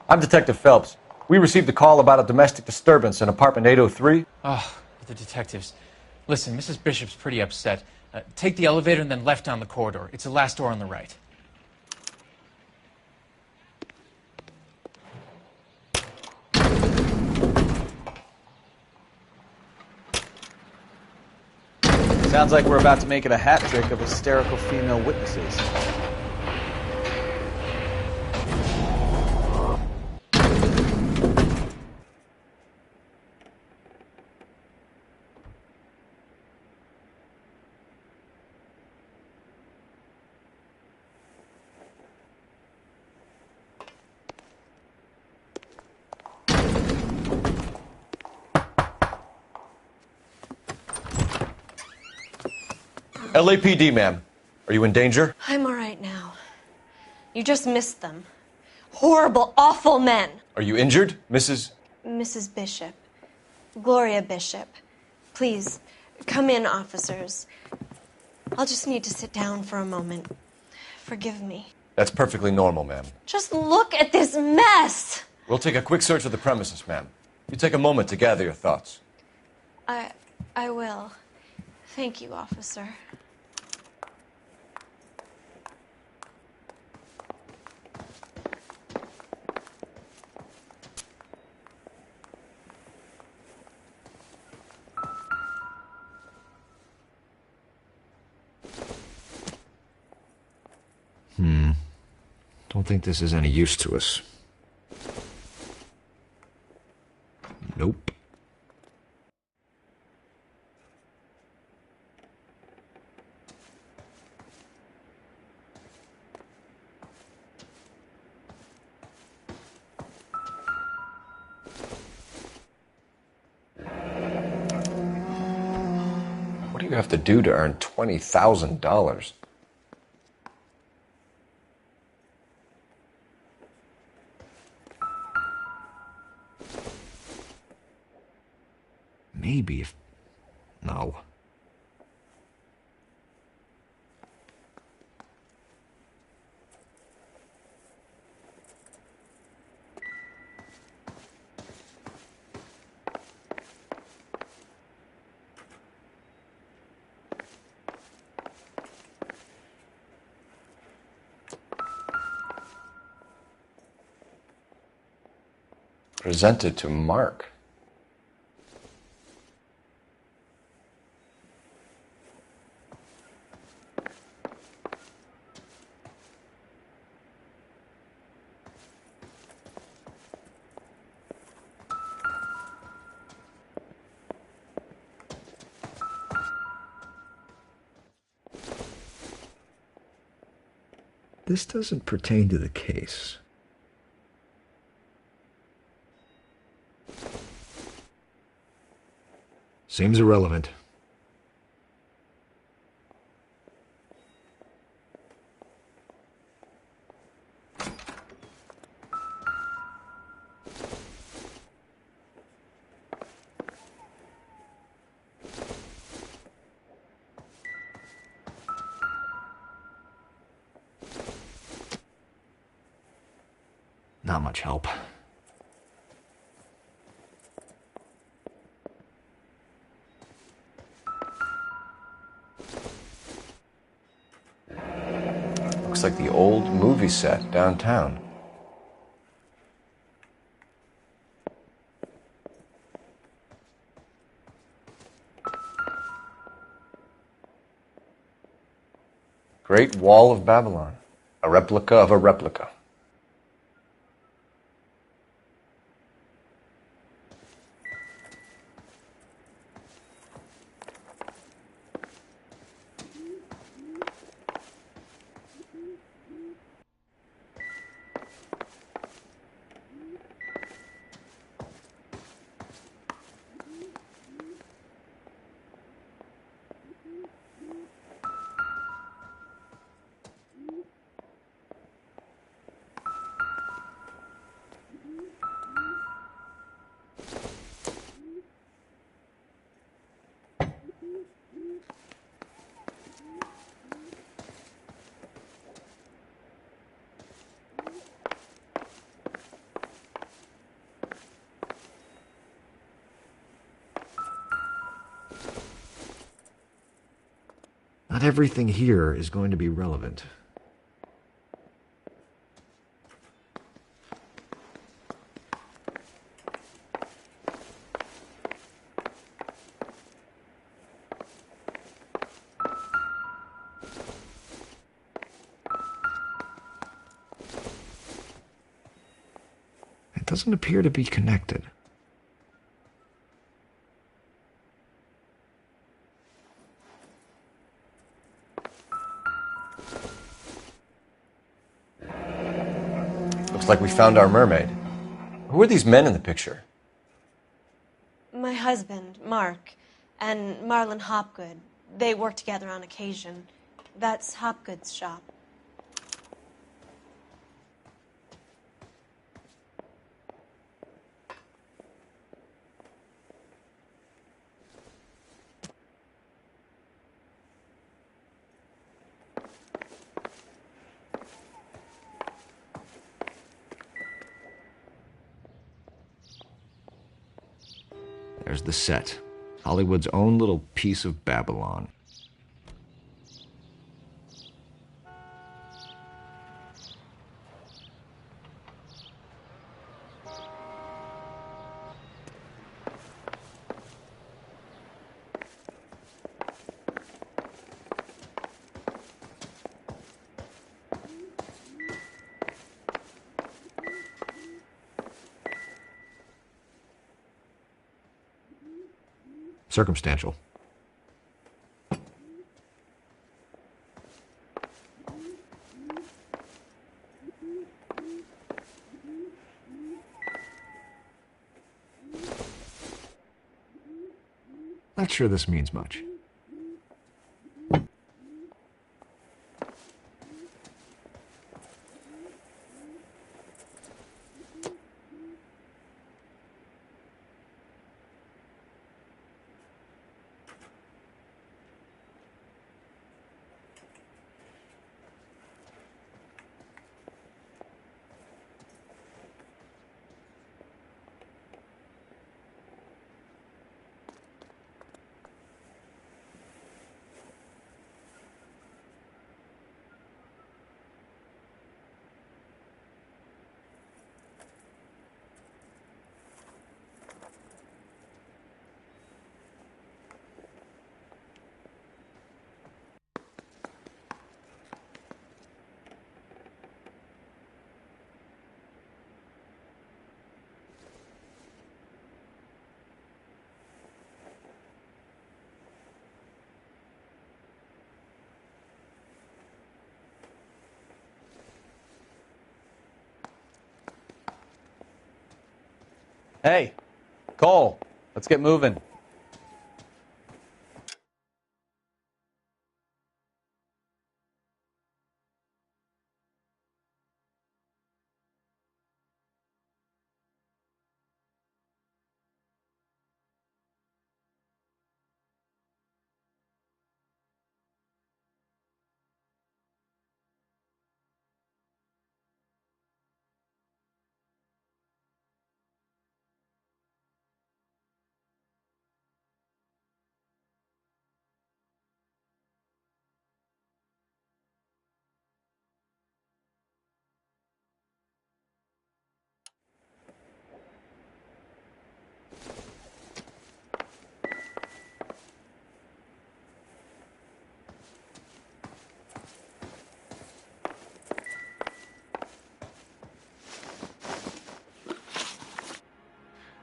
I'm Detective Phelps. We received a call about a domestic disturbance in apartment 803. Oh, the detectives. Listen, Mrs. Bishop's pretty upset. Take the elevator and then left down the corridor. It's the last door on the right. Sounds like we're about to make it a hat trick of hysterical female witnesses. LAPD, ma'am. Are you in danger? I'm all right now. You just missed them. Horrible, awful men. Are you injured, Mrs.? Mrs. Bishop. Gloria Bishop. Please, come in, officers. I'll just need to sit down for a moment. Forgive me. That's perfectly normal, ma'am. Just look at this mess! We'll take a quick search of the premises, ma'am. You take a moment to gather your thoughts. I will. Thank you, officer. Don't think this is any use to us. Nope. What do you have to do to earn $20,000? Maybe if... No. Presented to Mark. This doesn't pertain to the case. Seems irrelevant. Not much help. Looks like the old movie set downtown. Great Wall of Babylon. A replica of a replica. everything here is going to be relevant. It doesn't appear to be connected. Looks like we found our mermaid. Who are these men in the picture? My husband, Mark, and Marlon Hopgood. They work together on occasion. That's Hopgood's shop. There's the set. Hollywood's own little piece of Babylon. Circumstantial. Not sure this means much. Hey, Cole, let's get moving.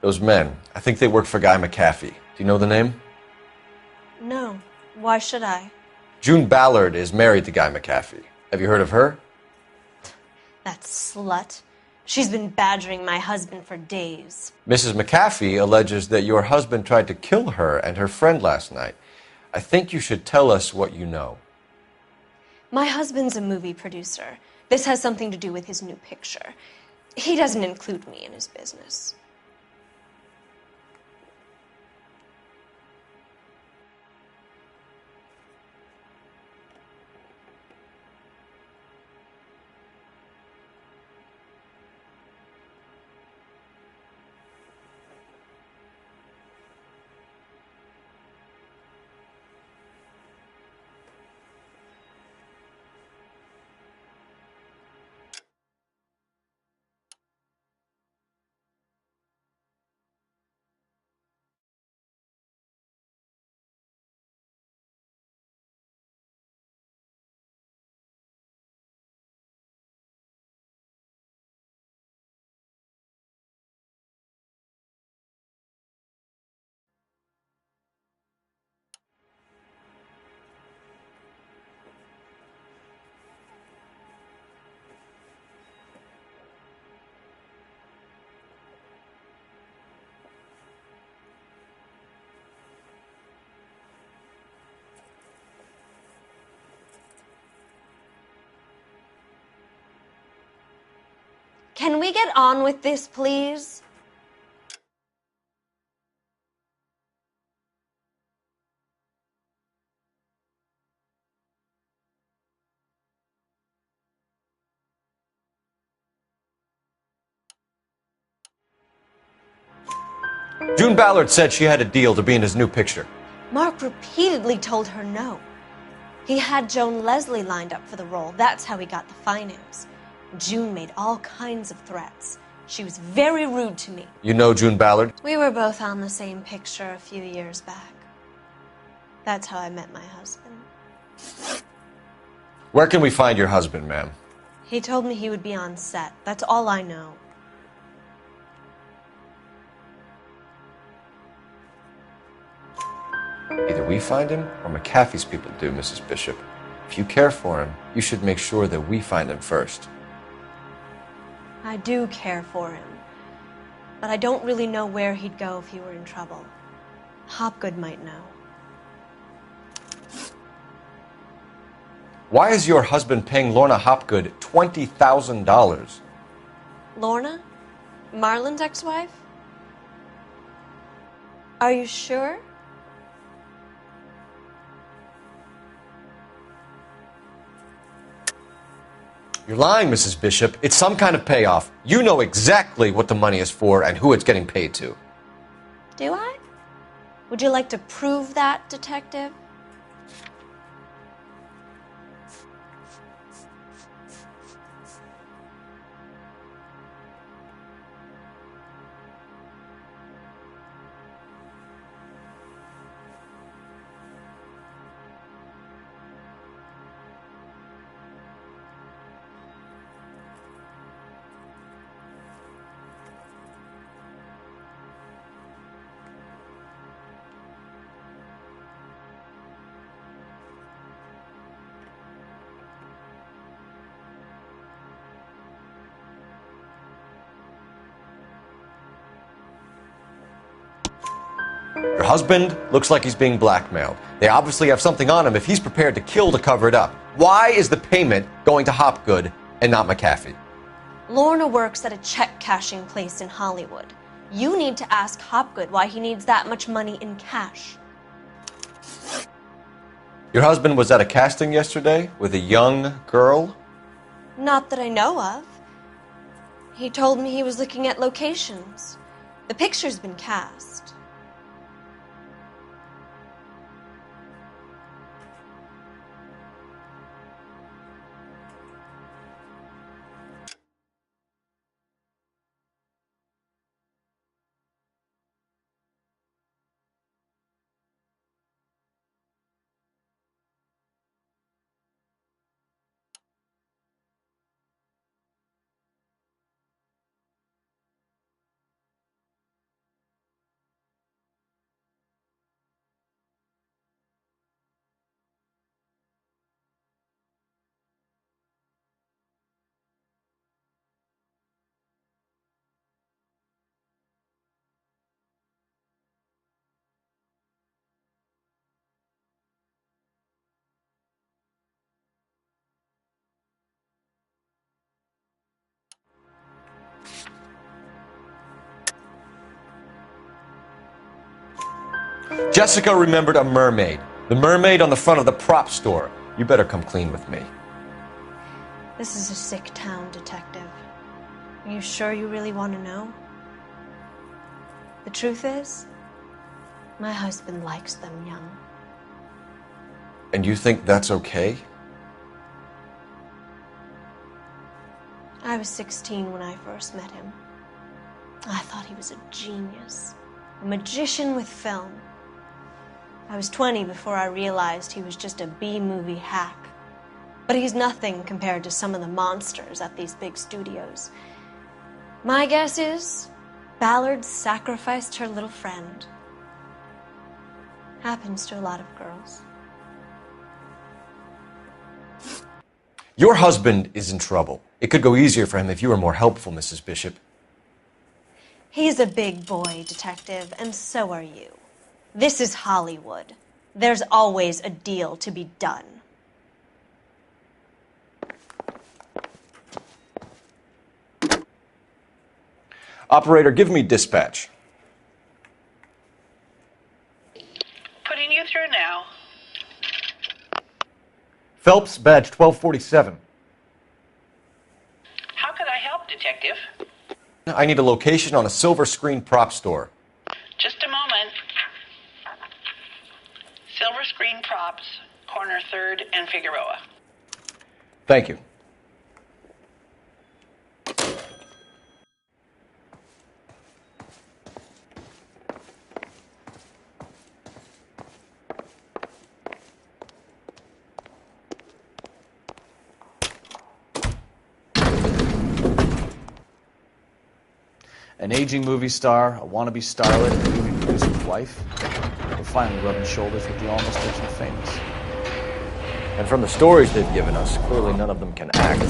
Those men, I think they work for Guy McAfee. Do you know the name? No. Why should I? June Ballard is married to Guy McAfee. Have you heard of her? That slut. She's been badgering my husband for days. Mrs. McAfee alleges that your husband tried to kill her and her friend last night. I think you should tell us what you know. My husband's a movie producer. This has something to do with his new picture. He doesn't include me in his business. Can we get on with this, please? June Ballard said she had a deal to be in his new picture. Mark repeatedly told her no. He had Joan Leslie lined up for the role. That's how he got the finance. June made all kinds of threats. She was very rude to me. You know June Ballard? We were both on the same picture a few years back. That's how I met my husband. Where can we find your husband, ma'am? He told me he would be on set. That's all I know. Either we find him or McAfee's people do, Mrs. Bishop. If you care for him, you should make sure that we find him first. I do care for him, but I don't really know where he'd go if he were in trouble. Hopgood might know. Why is your husband paying Lorna Hopgood $20,000? Lorna? Marlon's ex-wife? Are you sure? You're lying, Mrs. Bishop. It's some kind of payoff. You know exactly what the money is for and who it's getting paid to. Do I? Would you like to prove that, Detective? Your husband looks like he's being blackmailed. They obviously have something on him if he's prepared to kill to cover it up. Why is the payment going to Hopgood and not McAfee? Lorna works at a check-cashing place in Hollywood. You need to ask Hopgood why he needs that much money in cash. Your husband was at a casting yesterday with a young girl? Not that I know of. He told me he was looking at locations. The picture's been cast. Jessica remembered a mermaid. The mermaid on the front of the prop store. You better come clean with me. This is a sick town, Detective. Are you sure you really want to know? The truth is, my husband likes them young. And you think that's okay? I was 16 when I first met him. I thought he was a genius, a magician with film. I was 20 before I realized he was just a B-movie hack. But he's nothing compared to some of the monsters at these big studios. My guess is Ballard sacrificed her little friend. Happens to a lot of girls. Your husband is in trouble. It could go easier for him if you were more helpful, Mrs. Bishop. He's a big boy, Detective, and so are you. This is Hollywood. There's always a deal to be done. Operator, give me dispatch. Putting you through now. Phelps, badge 1247. How could I help, Detective? I need a location on a silver screen prop store. Just a moment. Silver Screen Props, corner 3rd and Figueroa. Thank you. An aging movie star, a wannabe starlet, and a movie producer's wife. We're finally rubbing shoulders with the almost rich and famous. And from the stories they've given us, clearly none of them can act.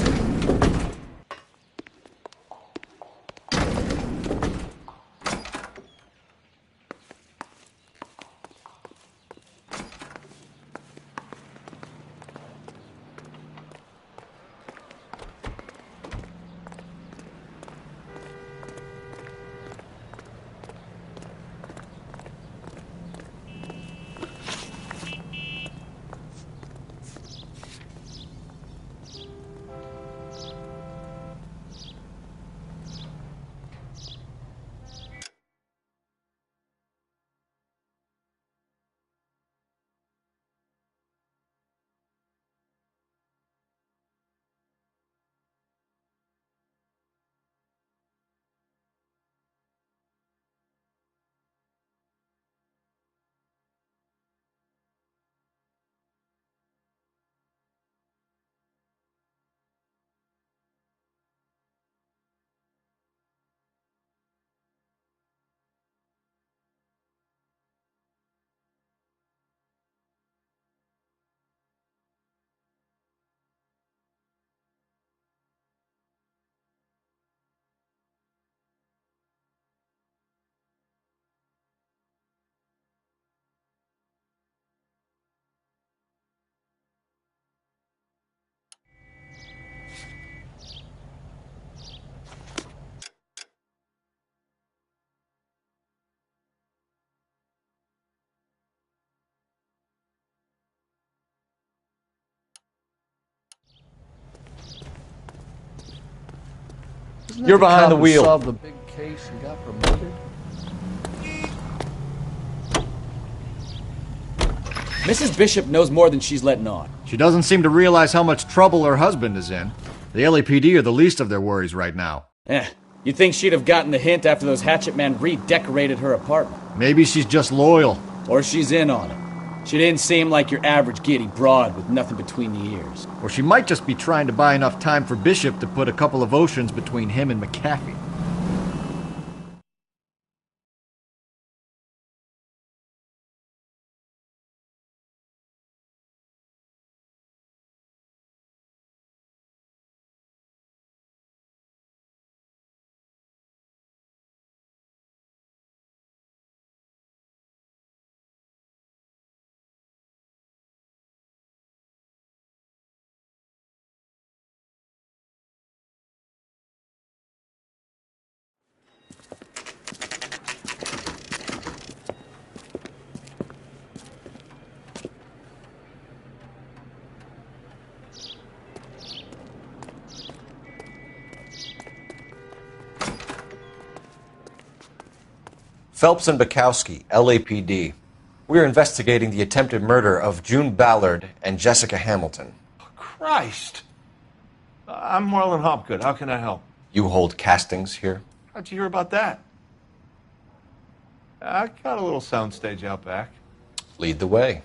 You're behind the wheel. Solved the big case and got promoted. Mrs. Bishop knows more than she's letting on. She doesn't seem to realize how much trouble her husband is in. The LAPD are the least of their worries right now. You'd think she'd have gotten the hint after those hatchet men redecorated her apartment. Maybe she's just loyal. Or she's in on it. She didn't seem like your average giddy broad with nothing between the ears. Or she might just be trying to buy enough time for Bishop to put a couple of oceans between him and McAfee. Phelps and Bukowski, LAPD. We're investigating the attempted murder of June Ballard and Jessica Hamilton. Christ! I'm Marlon Hopgood. How can I help? You hold castings here? How'd you hear about that? I got a little soundstage out back. Lead the way.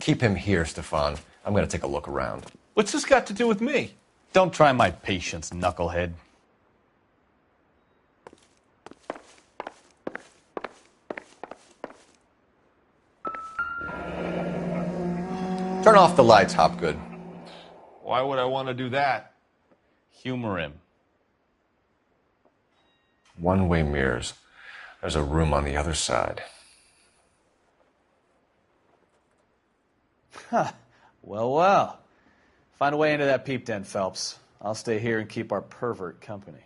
Keep him here, Stefan. I'm going to take a look around. What's this got to do with me? Don't try my patience, knucklehead. Turn off the lights, Hopgood. Why would I want to do that? Humor him. One-way mirrors. There's a room on the other side. Well, well. Find a way into that peep den, Phelps. I'll stay here and keep our pervert company.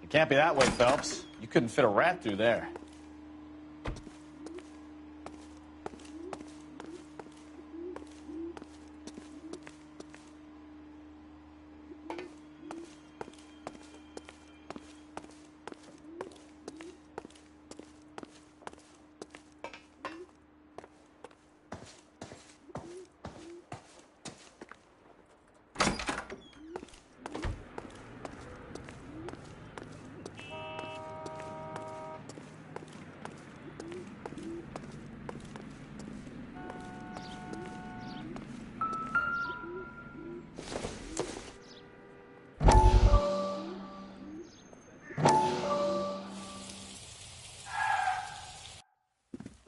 It can't be that way, Phelps. You couldn't fit a rat through there.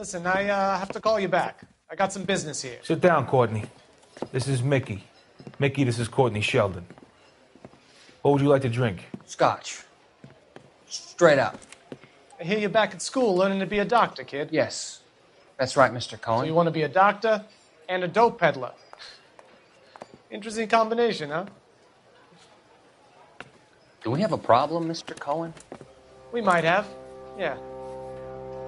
Listen, I have to call you back. I got some business here. Sit down, Courtney. This is Mickey. Mickey, this is Courtney Sheldon. What would you like to drink? Scotch. Straight up. I hear you're back at school learning to be a doctor, kid. Yes. That's right, Mr. Cohen. So you want to be a doctor and a dope peddler. Interesting combination, huh? Do we have a problem, Mr. Cohen? We might have, yeah.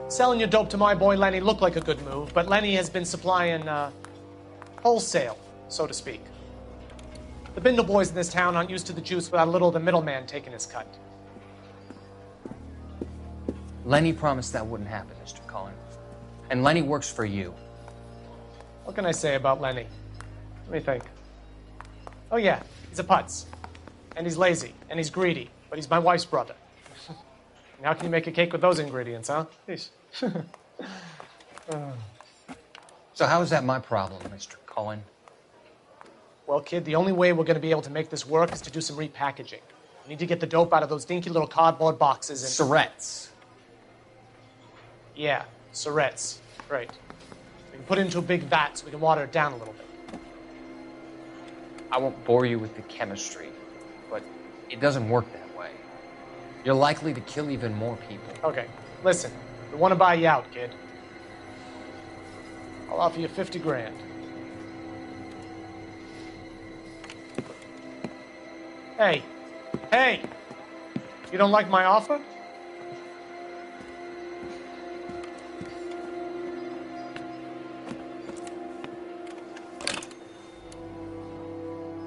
Selling your dope to my boy Lenny looked like a good move, but Lenny has been supplying, wholesale, so to speak. The Bindle boys in this town aren't used to the juice without a little of the middleman taking his cut. Lenny promised that wouldn't happen, Mr. Cohen. And Lenny works for you. What can I say about Lenny? Let me think. Oh yeah, he's a putz. And he's lazy, and he's greedy, but he's my wife's brother. And how can you make a cake with those ingredients, huh? Jeez. So how is that my problem, Mr. Cohen? Well, kid, the only way we're going to be able to make this work is to do some repackaging. We need to get the dope out of those dinky little cardboard boxes and... Surrettes. Yeah, Surrettes. Right. We can put it into a big vat so we can water it down a little bit. I won't bore you with the chemistry, but it doesn't work that way. You're likely to kill even more people. Okay, listen. We want to buy you out, kid. I'll offer you 50 grand. Hey. Hey! You don't like my offer?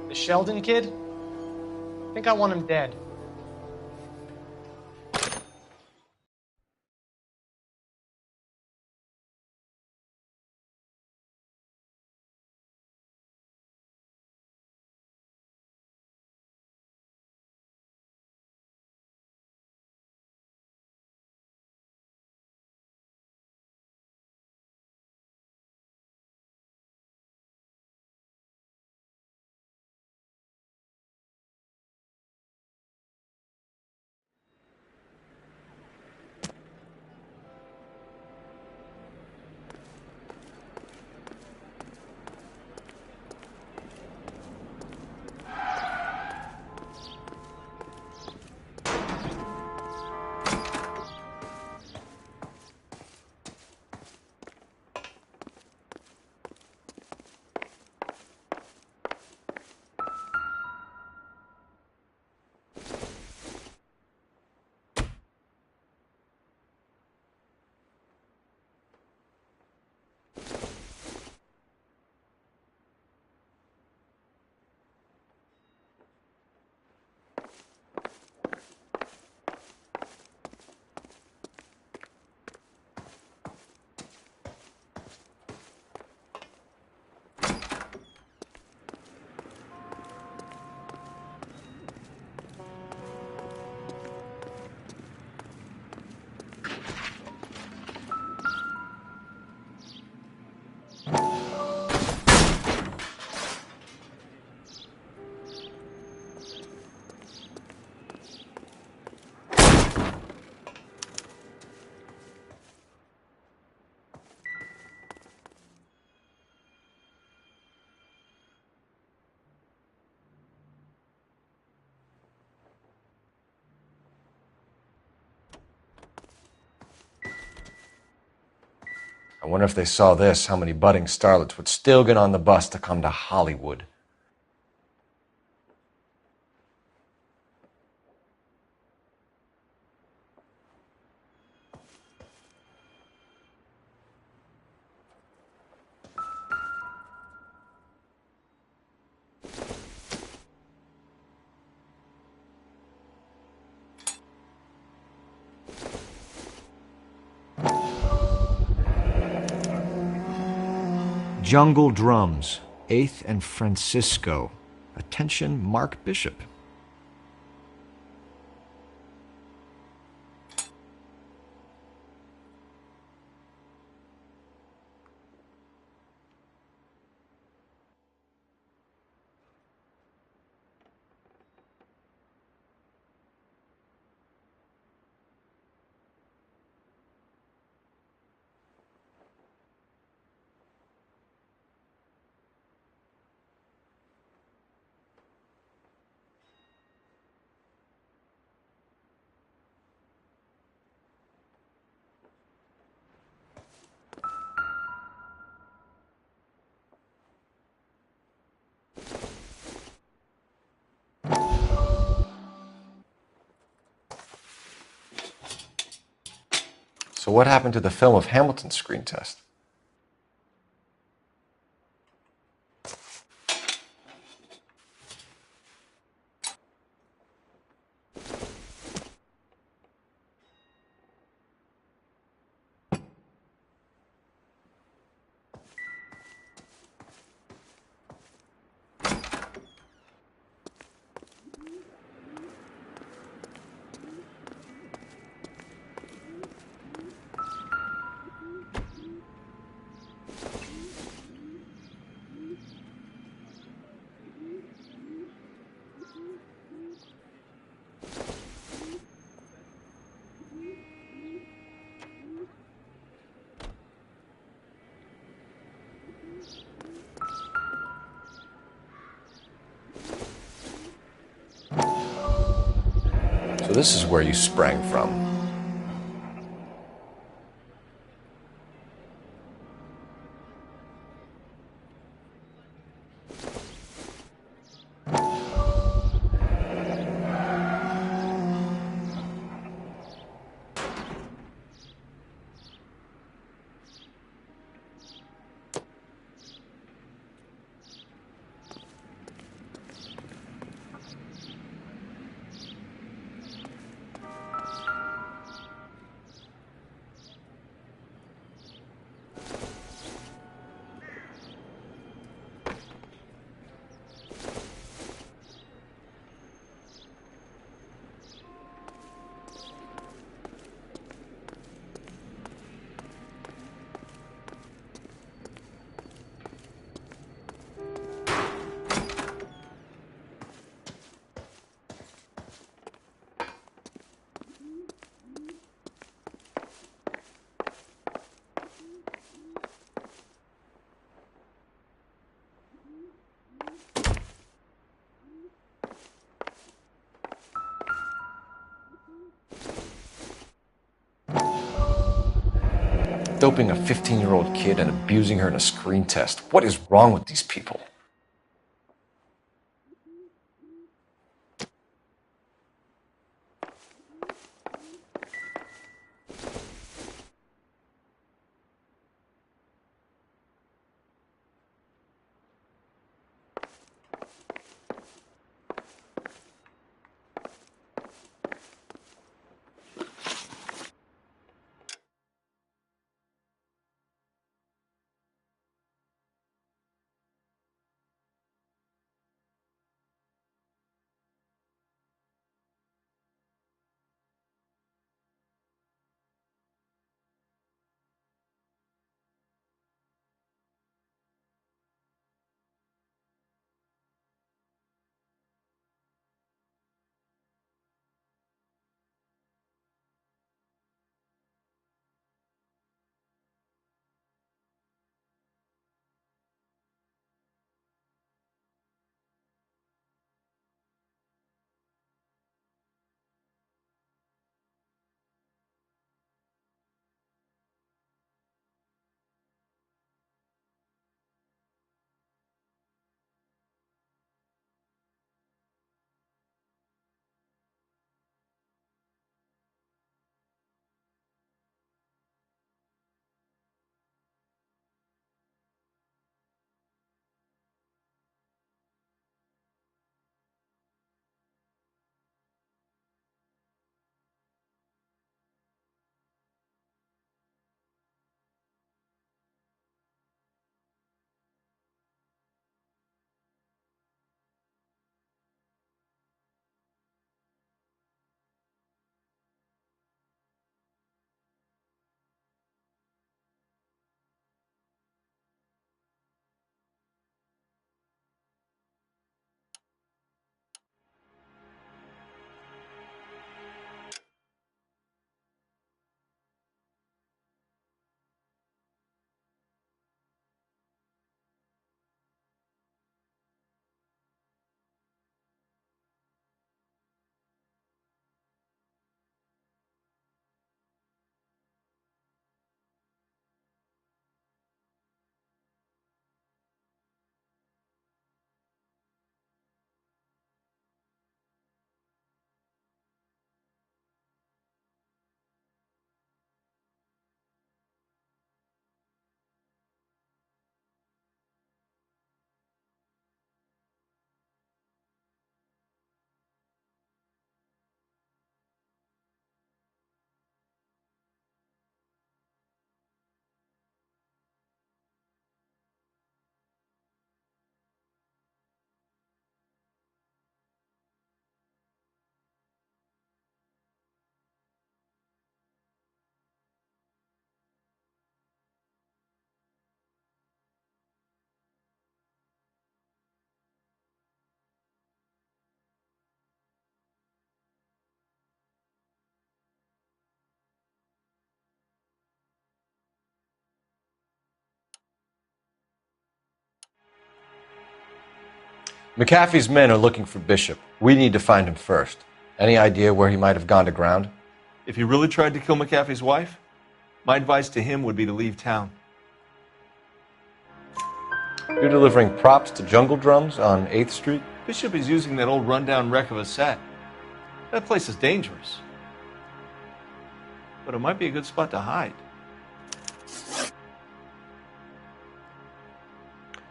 The Sheldon kid? I think I want him dead. I wonder if they saw this, how many budding starlets would still get on the bus to come to Hollywood. Jungle Drums, 8th and Francisco. Attention, Mark Bishop. So what happened to the film of Hamilton's screen test? So this is where you sprang from. Doping a 15-year-old kid and abusing her in a screen test. What is wrong with these people? McAfee's men are looking for Bishop. We need to find him first. Any idea where he might have gone to ground? If he really tried to kill McAfee's wife, my advice to him would be to leave town. You're delivering props to Jungle Drums on 8th Street? Bishop is using that old rundown wreck of a set. That place is dangerous. But it might be a good spot to hide.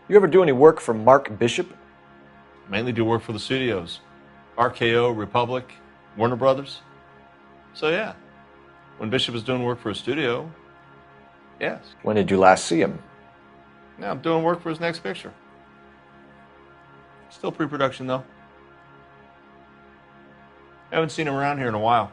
You ever do any work for Mark Bishop? Mainly do work for the studios. RKO, Republic, Warner Brothers. So yeah, when Bishop is doing work for a studio, yes. When did you last see him? Now I'm doing work for his next picture. Still pre-production though. Haven't seen him around here in a while.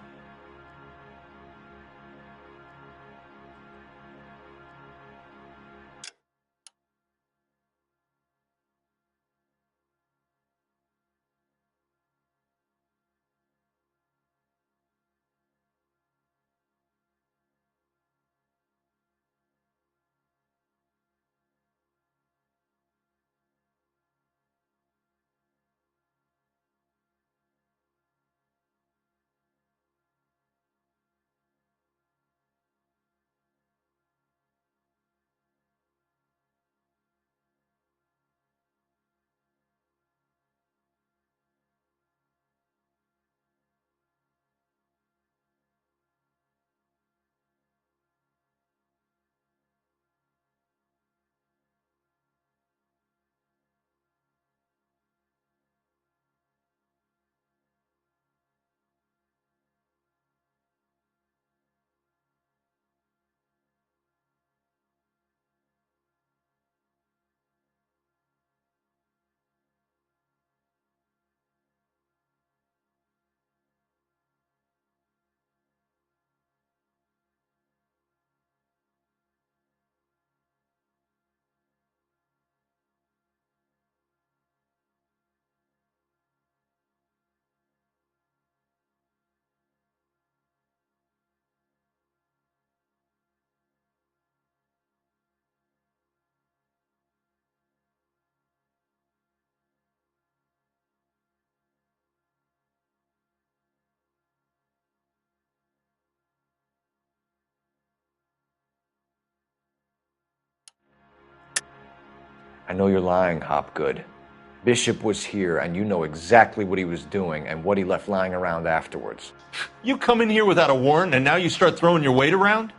I know you're lying, Hopgood. Bishop was here, and you know exactly what he was doing and what he left lying around afterwards. You come in here without a warrant and now you start throwing your weight around?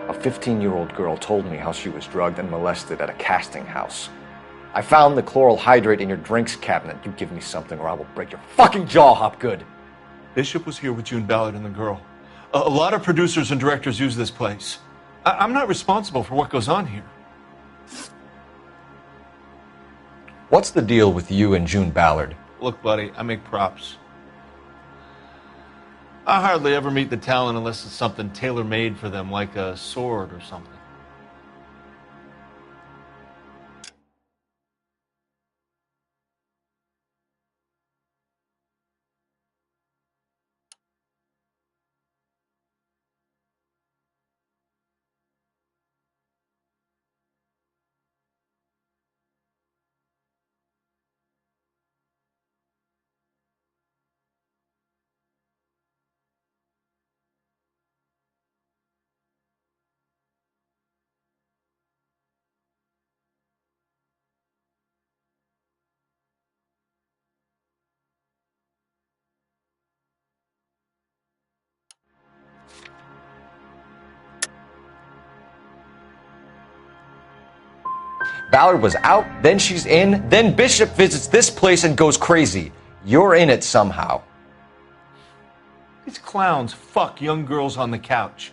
A 15-year-old girl told me how she was drugged and molested at a casting house. I found the chloral hydrate in your drinks cabinet. You give me something or I will break your fucking jaw, Hopgood. Bishop was here with June Ballard and the girl. A lot of producers and directors use this place. I'm not responsible for what goes on here. What's the deal with you and June Ballard? Look, buddy, I make props. I hardly ever meet the talent unless it's something tailor-made for them, like a sword or something. Ballard was out, then she's in, then Bishop visits this place and goes crazy. You're in it somehow. These clowns fuck young girls on the couch.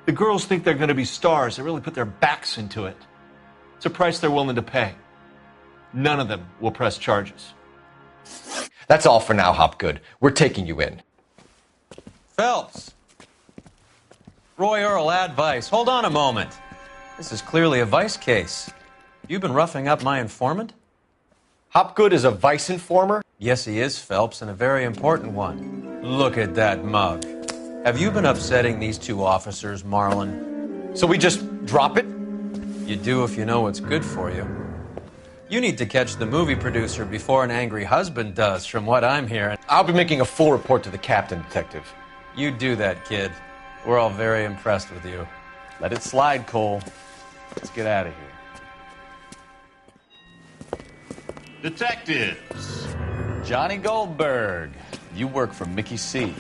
The girls think they're going to be stars. They really put their backs into it. It's a price they're willing to pay. None of them will press charges. That's all for now, Hopgood. We're taking you in. Phelps. Roy Earl, advice. Hold on a moment. This is clearly a vice case. You've been roughing up my informant? Hopgood is a vice informer? Yes, he is, Phelps, and a very important one. Look at that mug. Have you been upsetting these two officers, Marlon? So we just drop it? You do if you know what's good for you. You need to catch the movie producer before an angry husband does, from what I'm hearing. I'll be making a full report to the captain, Detective. You do that, kid. We're all very impressed with you. Let it slide, Cole. Let's get out of here. Detectives. Johnny Goldberg. You work for Mickey C.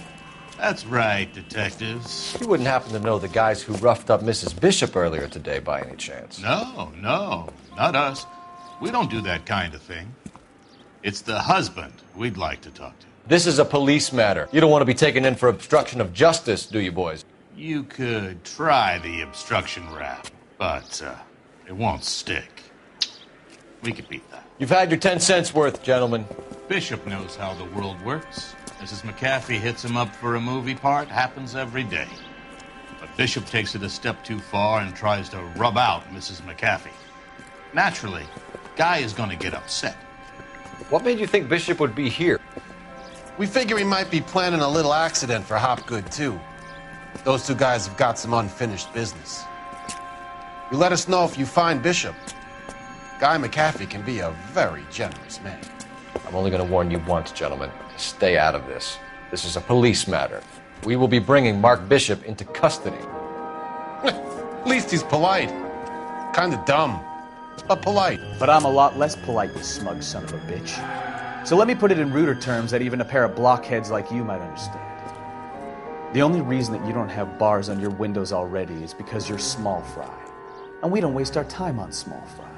That's right, detectives. You wouldn't happen to know the guys who roughed up Mrs. Bishop earlier today by any chance? No, not us. We don't do that kind of thing. It's the husband we'd like to talk to. This is a police matter. You don't want to be taken in for obstruction of justice, do you, boys? You could try the obstruction rap, but it won't stick. We could beat that. You've had your 10 cents worth, gentlemen. Bishop knows how the world works. Mrs. McAfee hits him up for a movie part. Happens every day. But Bishop takes it a step too far and tries to rub out Mrs. McAfee. Naturally, Guy is going to get upset. What made you think Bishop would be here? We figure he might be planning a little accident for Hopgood, too. Those two guys have got some unfinished business. You let us know if you find Bishop. Guy McAfee can be a very generous man. I'm only going to warn you once, gentlemen. Stay out of this. This is a police matter. We will be bringing Mark Bishop into custody. At least he's polite. Kind of dumb, but polite. But I'm a lot less polite, you smug son of a bitch. So let me put it in ruder terms that even a pair of blockheads like you might understand. The only reason that you don't have bars on your windows already is because you're small fry. And we don't waste our time on small fry.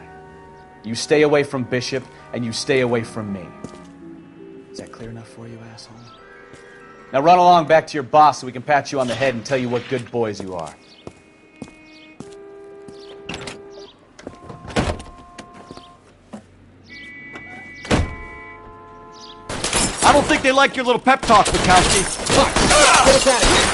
You stay away from Bishop, and you stay away from me. Is that clear enough for you, asshole? Now run along back to your boss so we can pat you on the head and tell you what good boys you are. I don't think they like your little pep talk, Bukowski. Look, get us out of here.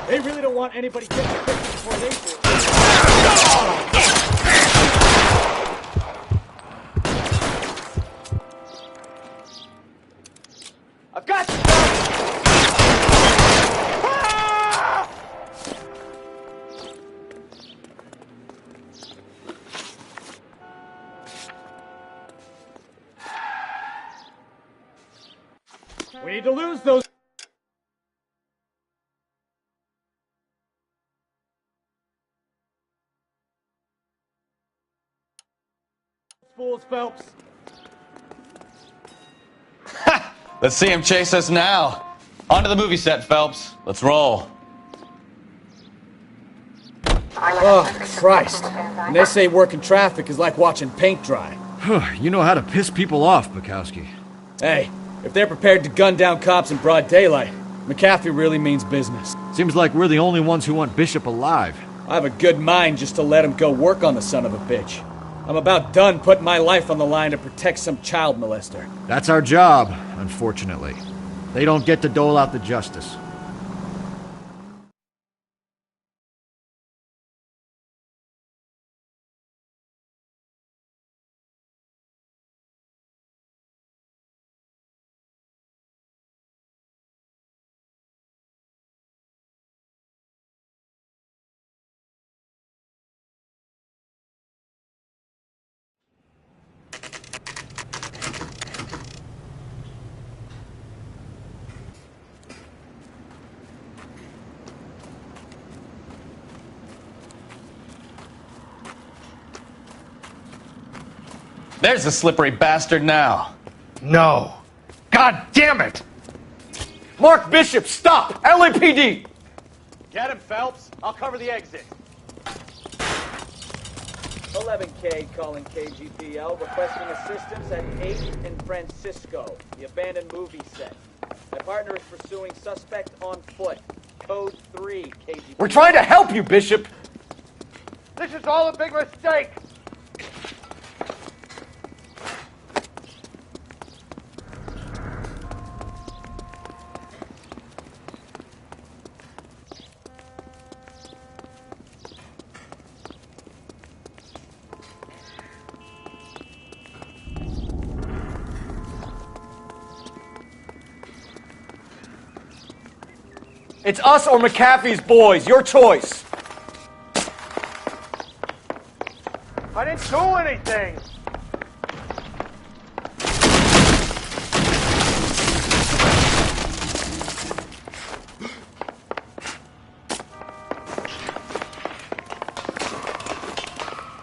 They really don't want anybody getting a picture before they do. I've got you! We need to lose those. Fools, Phelps. Let's see him chase us now. Onto the movie set, Phelps. Let's roll. Oh, Christ. And they say working traffic is like watching paint dry. You know how to piss people off, Bukowski. Hey, if they're prepared to gun down cops in broad daylight, McAfee really means business. Seems like we're the only ones who want Bishop alive. I have a good mind just to let him go work on the son of a bitch. I'm about done putting my life on the line to protect some child molester. That's our job, unfortunately. They don't get to dole out the justice. There's the slippery bastard now. No. God damn it! Mark Bishop, stop! LAPD! Get him, Phelps. I'll cover the exit. 11K calling KGPL, requesting assistance at 8 in Francisco, the abandoned movie set. My partner is pursuing suspect on foot. Code 3, KGPL. We're trying to help you, Bishop! This is all a big mistake! It's us or McAfee's boys. Your choice. I didn't do anything.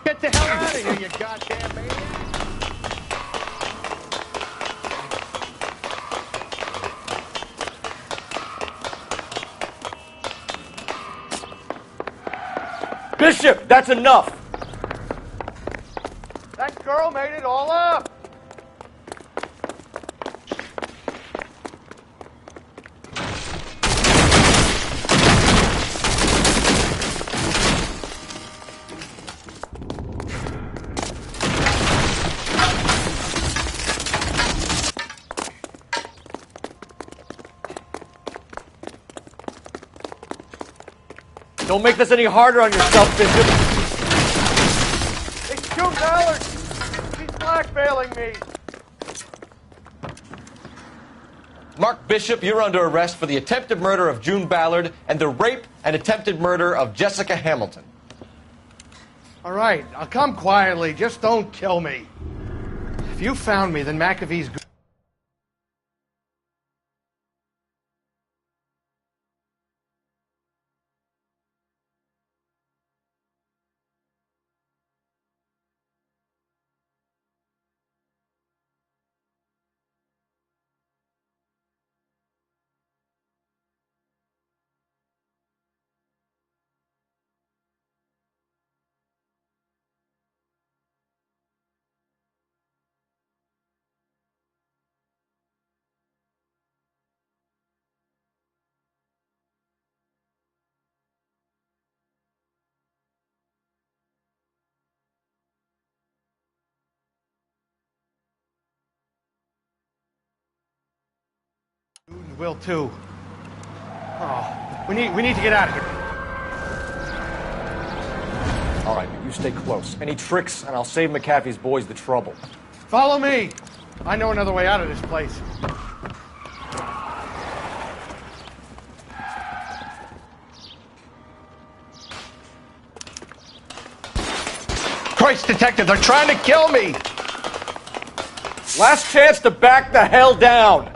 Get the hell out of here, you goddamn man. Bishop, that's enough. That girl made it all up. Don't make this any harder on yourself, Bishop. It's June Ballard. He's blackmailing me. Mark Bishop, you're under arrest for the attempted murder of June Ballard and the rape and attempted murder of Jessica Hamilton. All right, I'll come quietly. Just don't kill me. If you found me, then McAfee's good. Will too. Oh, we need to get out of here. All right, but you stay close. Any tricks, and I'll save McAfee's boys the trouble. Follow me. I know another way out of this place. Christ, detective, they're trying to kill me. Last chance to back the hell down.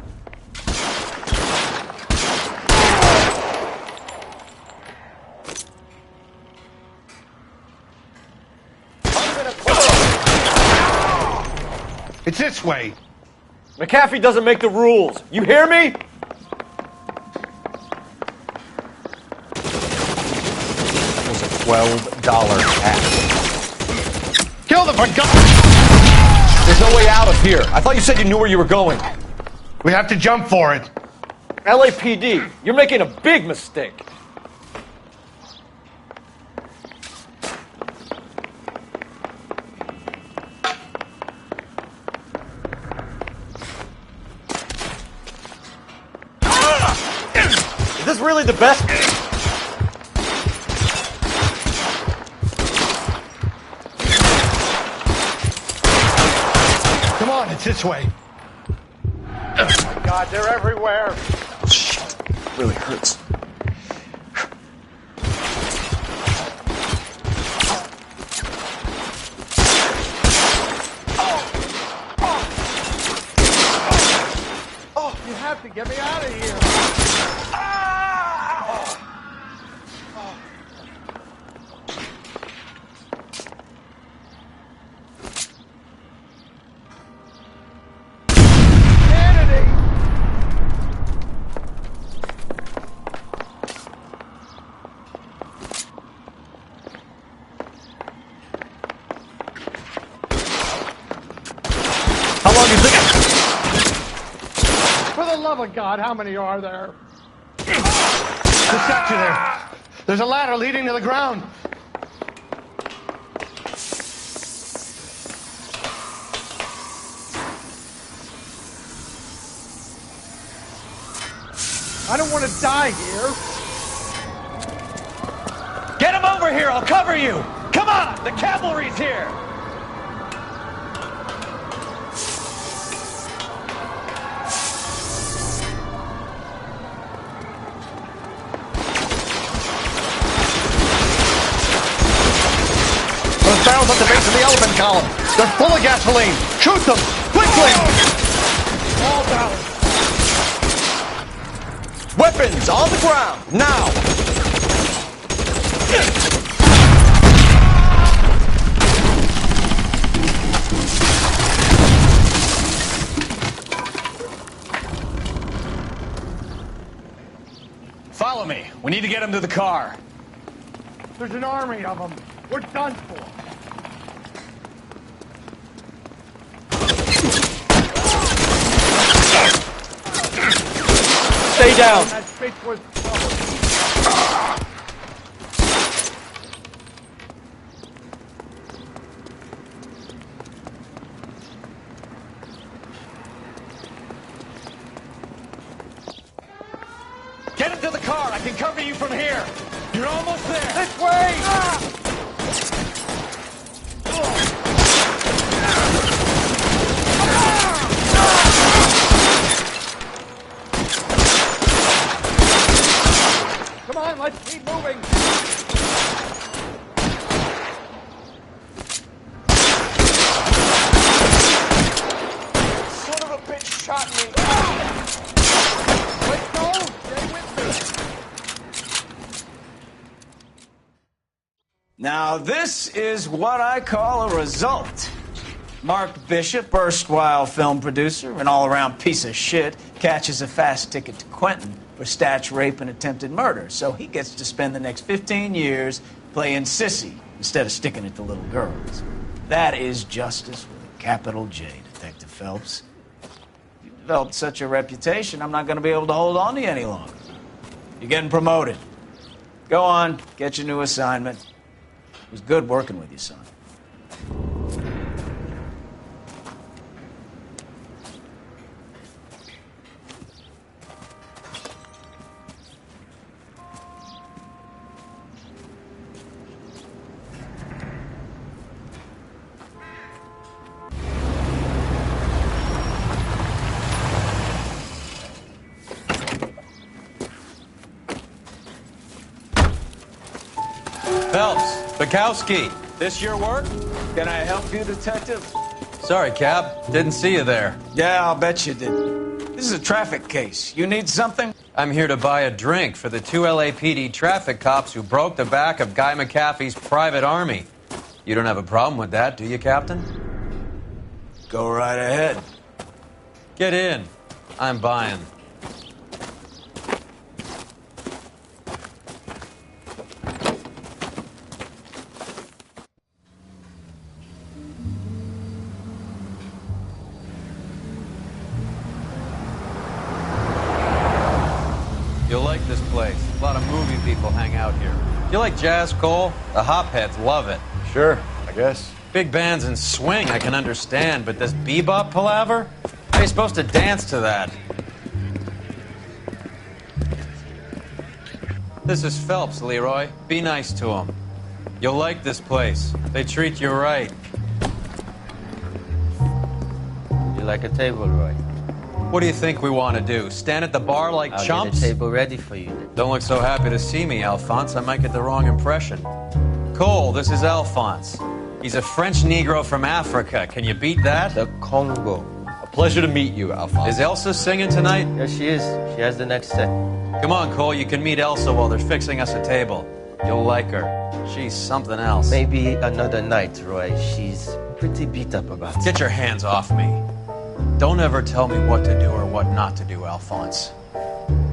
It's this way. McAfee doesn't make the rules. You hear me? That was a $12 hat. Kill them for God! There's no way out of here. I thought you said you knew where you were going. We have to jump for it. LAPD, you're making a big mistake. Is this really the best? Come on, it's this way. Oh my God, they're everywhere. Shit, it really hurts. Oh, you have to get me out of here. For the love of God, how many are there? What's got you there? There's a ladder leading to the ground. I don't want to die here. Get him over here, I'll cover you! Come on, the cavalry's here! Those barrels at the base of the elephant column. They're full of gasoline. Shoot them! Quickly! All down. Weapons on the ground, now! Follow me. We need to get him to the car. There's an army of them. We're done for. Stay down. That bitch was Get him to the car. I can cover you from here. You're almost there. this way! Come on, let's keep moving. Son of a bitch shot me. Wait, no! Stay with me. Now, this is what I call a result. Mark Bishop, erstwhile film producer and all-around piece of shit, catches a fast ticket to Quentin for statch rape and attempted murder, so he gets to spend the next 15 years playing sissy instead of sticking it to little girls. That is justice with a capital J, Detective Phelps. You've developed such a reputation, I'm not going to be able to hold on to you any longer. You're getting promoted. Go on, get your new assignment. It was good working with you, son. Phelps, Bukowski. This your work? Can I help you, Detective? Sorry, Cap. Didn't see you there. Yeah, I'll bet you did. This is a traffic case. You need something? I'm here to buy a drink for the 2 LAPD traffic cops who broke the back of Guy McAfee's private army. You don't have a problem with that, do you, Captain? Go right ahead. Get in. I'm buying. You'll like this place. A lot of movie people hang out here. You like jazz, Cole? The hopheads love it. Sure, I guess. Big bands and swing I can understand, but this bebop palaver? How are you supposed to dance to that? This is Phelps, Leroy. Be nice to him. You'll like this place. They treat you right. You like a table, Roy? What do you think we want to do? Stand at the bar like I'll chumps? get a table ready for you. Don't look so happy to see me, Alphonse. I might get the wrong impression. Cole, this is Alphonse. He's a French Negro from Africa. Can you beat that? The Congo. A pleasure to meet you, Alphonse. Is Elsa singing tonight? Yes, she is. She has the next set. Come on, Cole. You can meet Elsa while they're fixing us a table. You'll like her. She's something else. Maybe another night, Roy. She's pretty beat up about it. Get your hands off me. Don't ever tell me what to do or what not to do, Alphonse.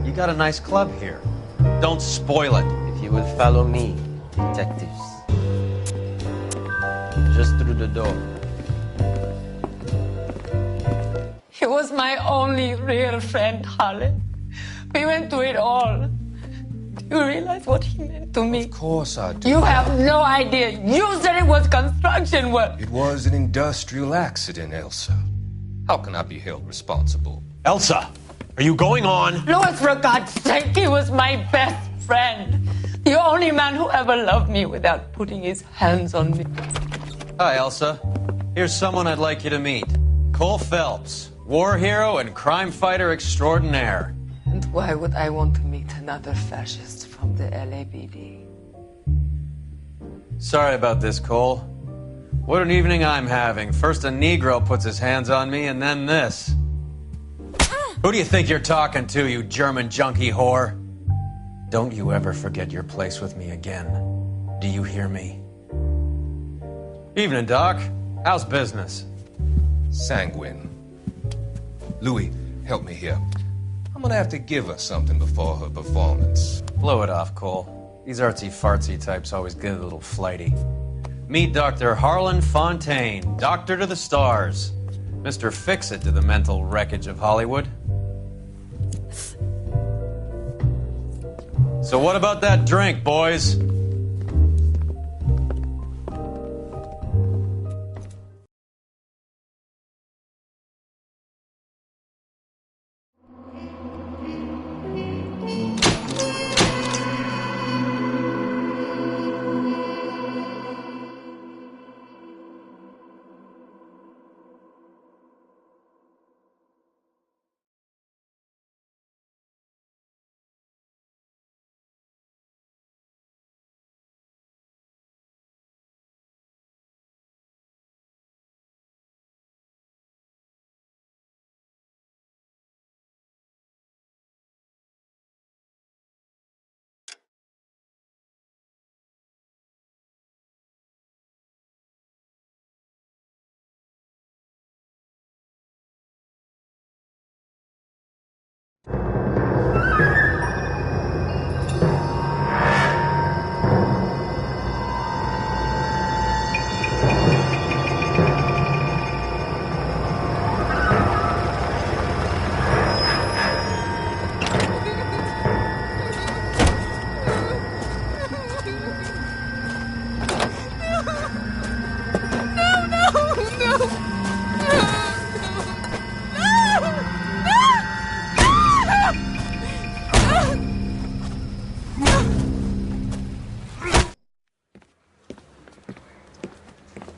You got a nice club here. Don't spoil it. If you will follow me, detectives. Just through the door. He was my only real friend, Harlan. We went through it all. Do you realize what he meant to me? Of course I do. You have no idea. You said it was construction work. It was an industrial accident, Elsa. How can I be held responsible? Elsa, are you going on? Louis, for God's sake, he was my best friend. The only man who ever loved me without putting his hands on me. Hi, Elsa. Here's someone I'd like you to meet. Cole Phelps, war hero and crime fighter extraordinaire. And why would I want to meet another fascist from the LAPD? Sorry about this, Cole. What an evening I'm having. First a Negro puts his hands on me, and then this. Who do you think you're talking to, you German junkie whore? Don't you ever forget your place with me again. Do you hear me? Evening, Doc. How's business? Sanguine. Louis, help me here. I'm gonna have to give her something before her performance. Blow it off, Cole. These artsy-fartsy types always get a little flighty. Meet Dr. Harlan Fontaine, doctor to the stars. Mr. Fix-It to the mental wreckage of Hollywood. So what about that drink, boys?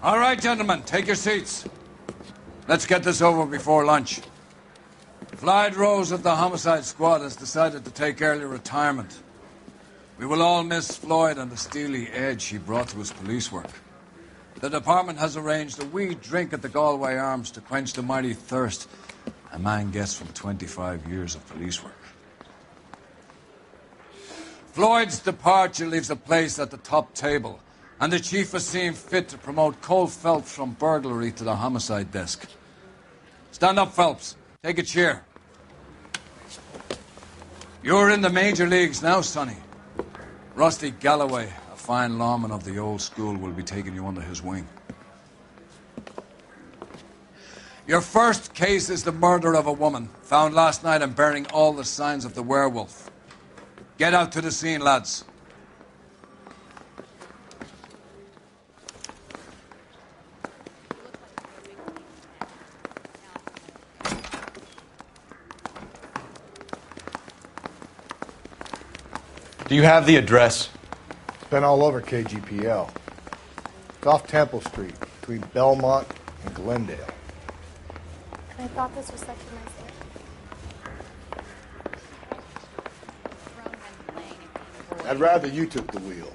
All right, gentlemen, take your seats. Let's get this over before lunch. Floyd Rose of the Homicide Squad has decided to take early retirement. We will all miss Floyd and the steely edge he brought to his police work. The department has arranged a wee drink at the Galway Arms to quench the mighty thirst a man gets from 25 years of police work. Floyd's departure leaves a place at the top table, and the chief has seen fit to promote Cole Phelps from burglary to the homicide desk. Stand up, Phelps. Take a chair. You're in the major leagues now, Sonny. Rusty Galloway, a fine lawman of the old school, will be taking you under his wing. Your first case is the murder of a woman, found last night and bearing all the signs of the werewolf. Get out to the scene, lads. Do you have the address? It's been all over KGPL. It's off Temple Street, between Belmont and Glendale. I thought this was such a nice day. I'd rather you took the wheel.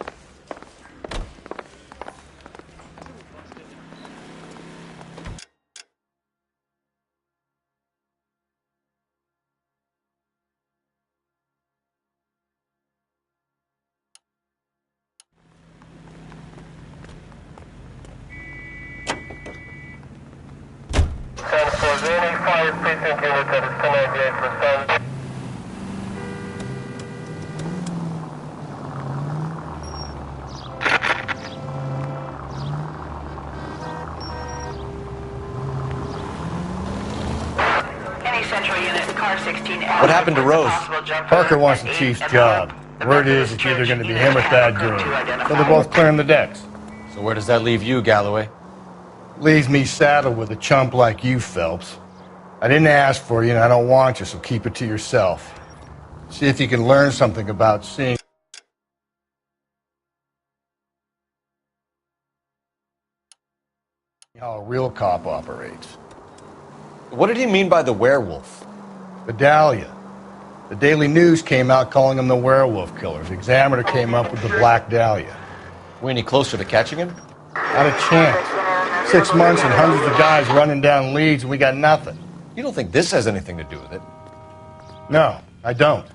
What happened to Rose? Parker wants the chief's job. The word is it's either going to be him or that girl. So they're both clearing the decks. So where does that leave you, Galloway? Leaves me saddled with a chump like you, Phelps. I didn't ask for you, and I don't want you, so keep it to yourself. See if you can learn something about seeing how a real cop operates. What did he mean by the werewolf? Vidalia. The Daily News came out calling him the werewolf killer. The Examiner came up with the Black Dahlia. We any closer to catching him? Not a chance. 6 months and hundreds of guys running down leads, and we got nothing. You don't think this has anything to do with it? No, I don't.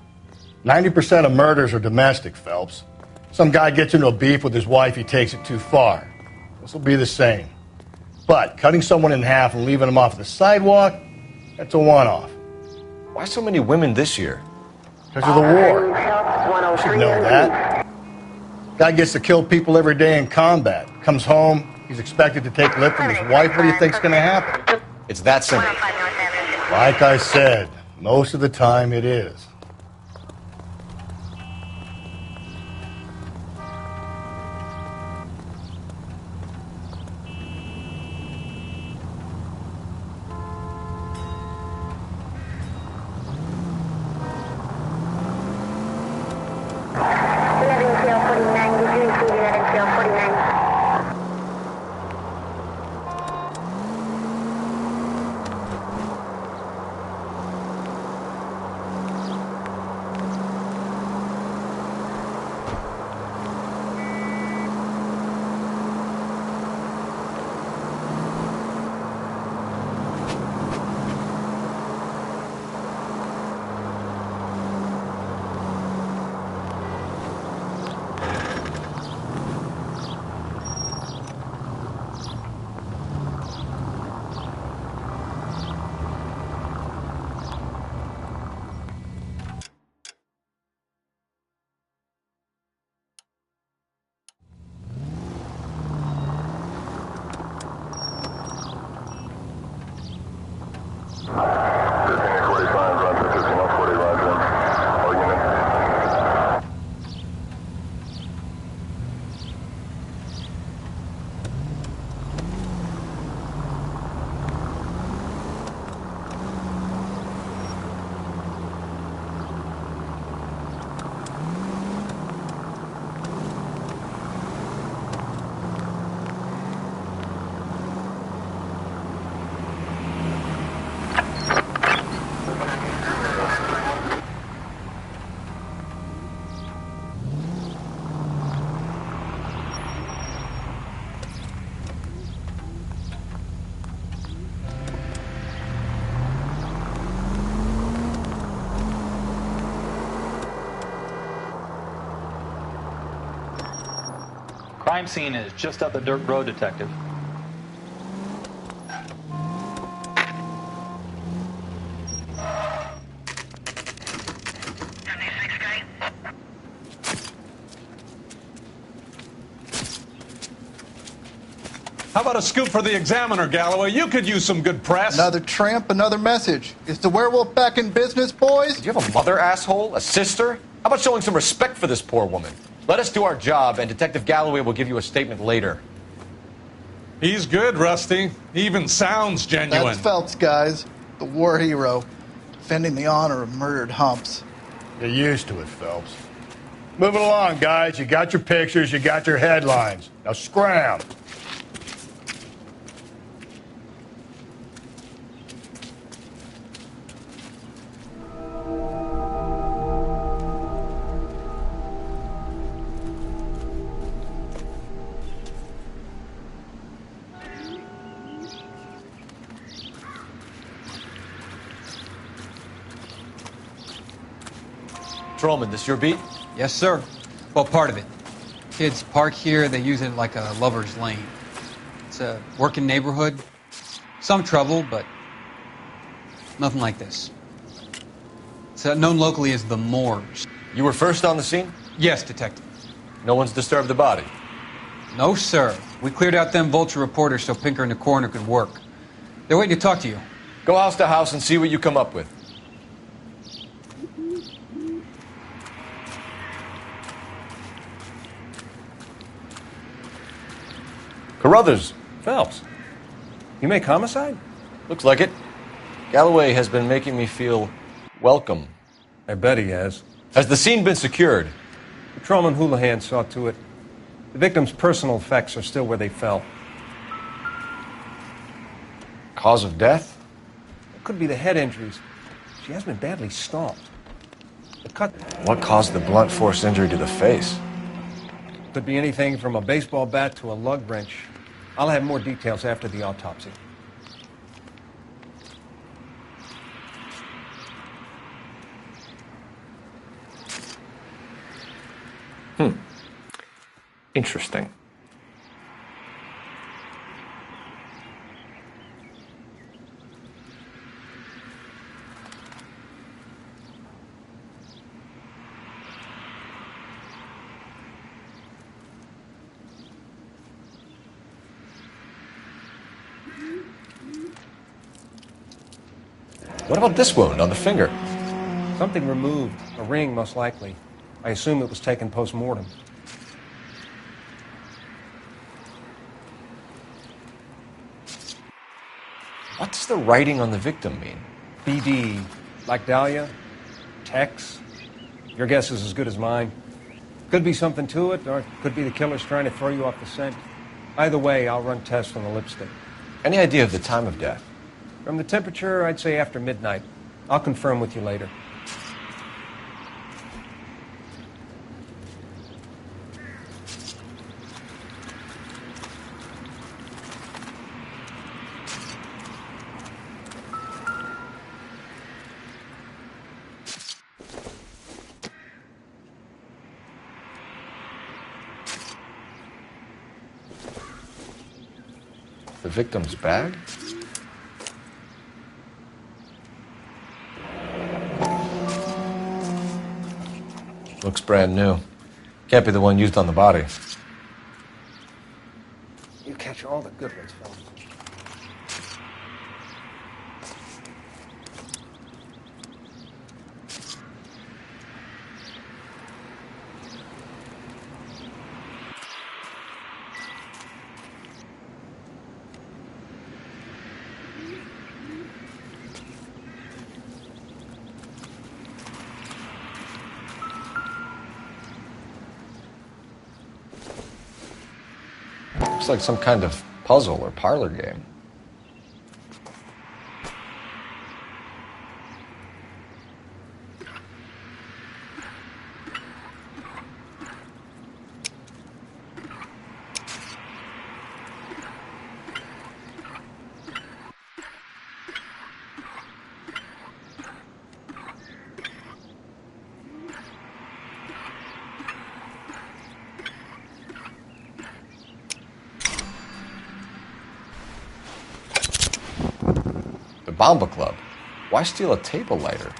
90% of murders are domestic, Phelps. Some guy gets into a beef with his wife, he takes it too far. This will be the same. But cutting someone in half and leaving them off the sidewalk, that's a one-off. Why so many women this year? Because of the war. You should know that. Guy gets to kill people every day in combat. Comes home, he's expected to take lip from his wife. What do you think's going to happen? It's that simple. Like I said, most of the time it is. Crime scene is just up the dirt road, Detective. How about a scoop for the Examiner, Galloway? You could use some good press. Another tramp, another message. Is the werewolf back in business, boys? Do you have a mother, asshole? A sister? How about showing some respect for this poor woman? Let us do our job, and Detective Galloway will give you a statement later. He's good, Rusty. He even sounds genuine. That's Phelps, guys. The war hero. Defending the honor of murdered humps. You're used to it, Phelps. Moving along, guys. You got your pictures, you got your headlines. Now scram. Patrolman, this your beat? Yes, sir. Well, part of it. Kids park here, they use it like a lover's lane. It's a working neighborhood. Some trouble, but nothing like this. It's known locally as the Moors. You were first on the scene? Yes, Detective. No one's disturbed the body? No, sir. We cleared out them vulture reporters so Pinker and the coroner could work. They're waiting to talk to you. Go house to house and see what you come up with. Carruthers. Phelps. You make homicide? Looks like it. Galloway has been making me feel welcome. I bet he has. Has the scene been secured? Patrolman Houlihan saw to it. The victim's personal effects are still where they fell. Cause of death? It could be the head injuries. She has been badly stomped. The cut... What caused the blunt force injury to the face? Could be anything from a baseball bat to a lug wrench. I'll have more details after the autopsy. Interesting. What about this wound on the finger? Something removed. A ring, most likely. I assume it was taken post-mortem. What does the writing on the victim mean? BD. Like Dahlia? Tex? Your guess is as good as mine. Could be something to it, or it could be the killer's trying to throw you off the scent. Either way, I'll run tests on the lipstick. Any idea of the time of death? From the temperature, I'd say after midnight. I'll confirm with you later. The victim's bag? Looks brand new. Can't be the one used on the body. You catch all the good ones, fellas. Looks like some kind of puzzle or parlor game. Bomba Club. Why steal a table lighter?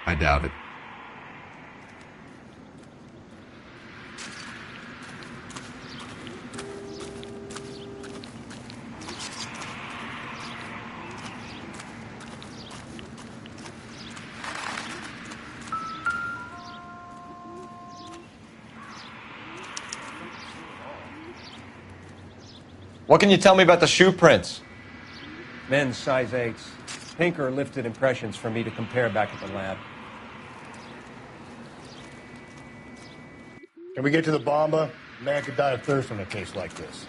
I doubt it. What can you tell me about the shoe prints? Men's size 8s. Pink or lifted impressions for me to compare back at the lab. Can we get to the bomba? A man could die of thirst in a case like this.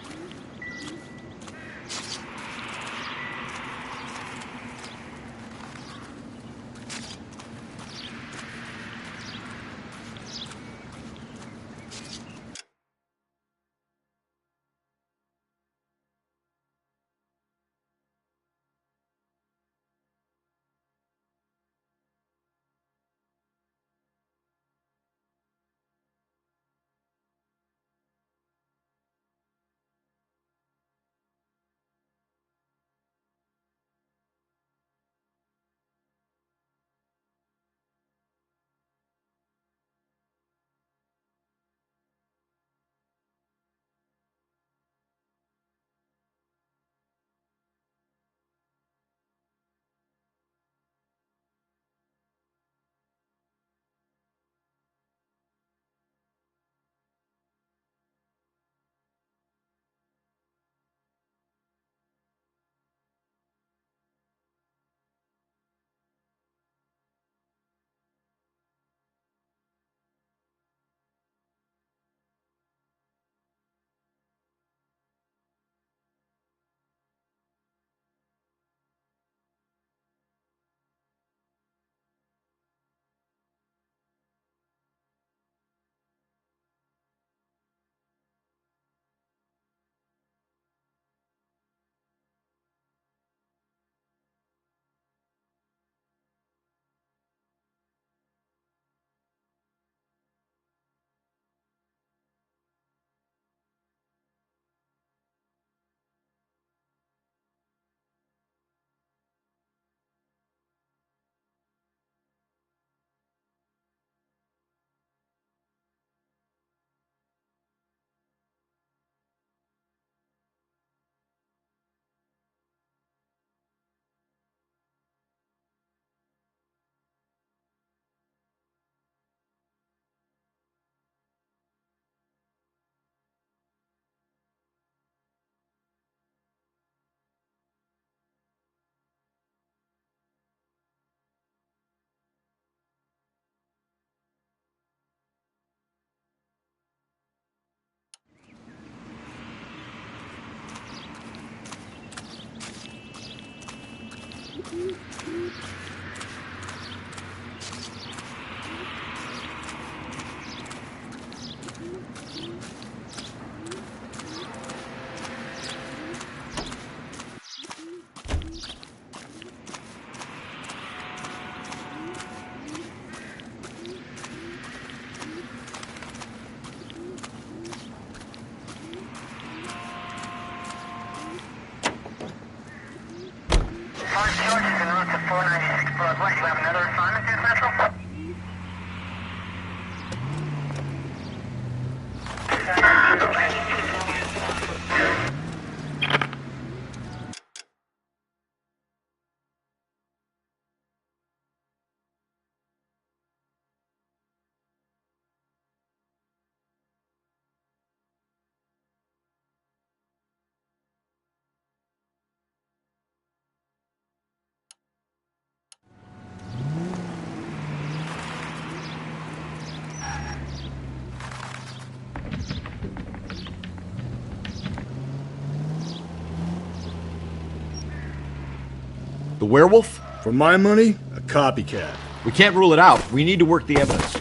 The werewolf? For my money, a copycat. We can't rule it out. We need to work the evidence.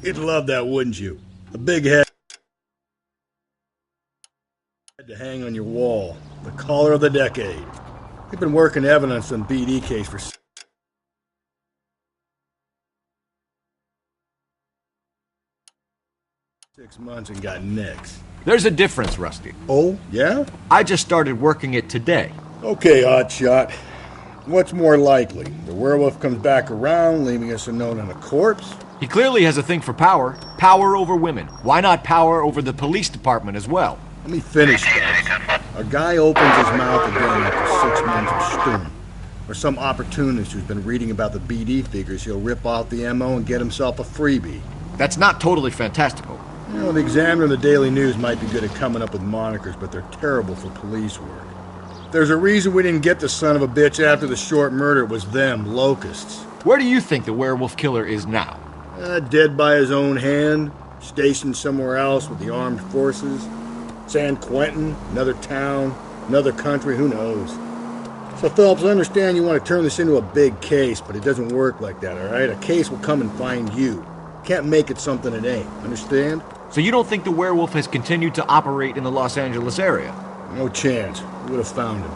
You'd love that, wouldn't you? A big head to hang on your wall. The caller of the decade. We've been working evidence on BD case for 6 months and got nicks. There's a difference, Rusty. Oh, yeah? I just started working it today. Okay, hotshot. What's more likely? The werewolf comes back around, leaving us a note on a corpse? He clearly has a thing for power. Power over women. Why not power over the police department as well? Let me finish, guys. A guy opens his mouth again after 6 months of stewing. Or some opportunist who's been reading about the BD figures he'll rip off the MO and get himself a freebie. That's not totally fantastical. You know, the Examiner and the Daily News might be good at coming up with monikers, but they're terrible for police work. There's a reason we didn't get the son of a bitch after the short murder. It was them, locusts. Where do you think the werewolf killer is now? Dead by his own hand, stationed somewhere else with the armed forces. San Quentin, another town, another country, who knows? So, Phelps, I understand you want to turn this into a big case, but it doesn't work like that, all right? A case will come and find you. Can't make it something it ain't, understand? So you don't think the werewolf has continued to operate in the Los Angeles area? No chance. We would have found him.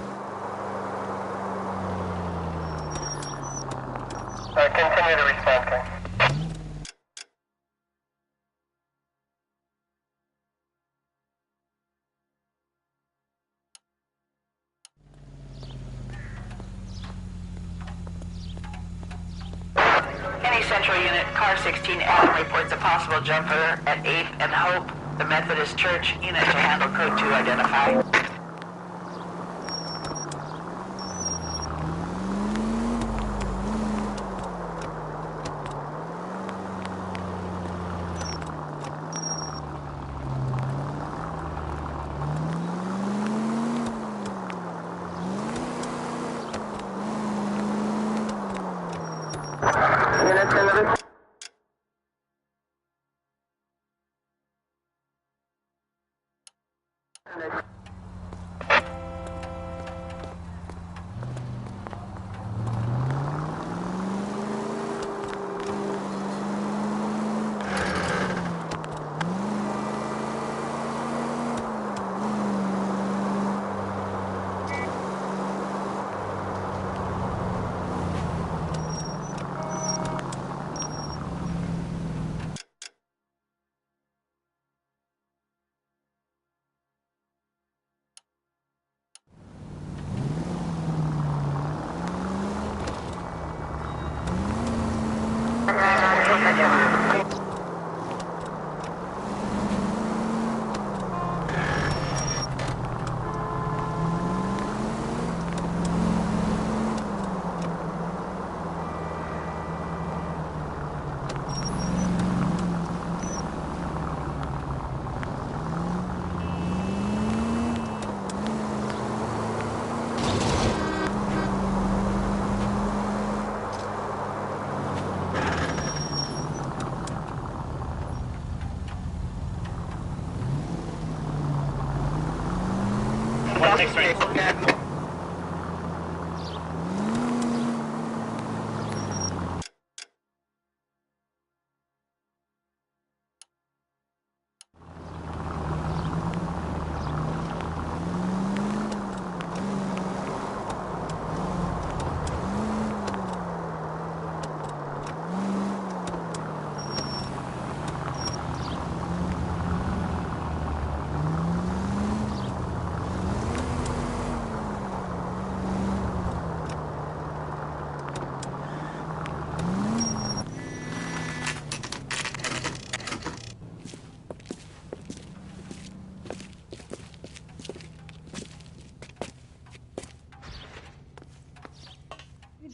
Continue to respond, King. Any Central Unit, Car 16 Adam reports a possible jumper at 8th and Hope, the Methodist Church. Unit to handle code 2 identify.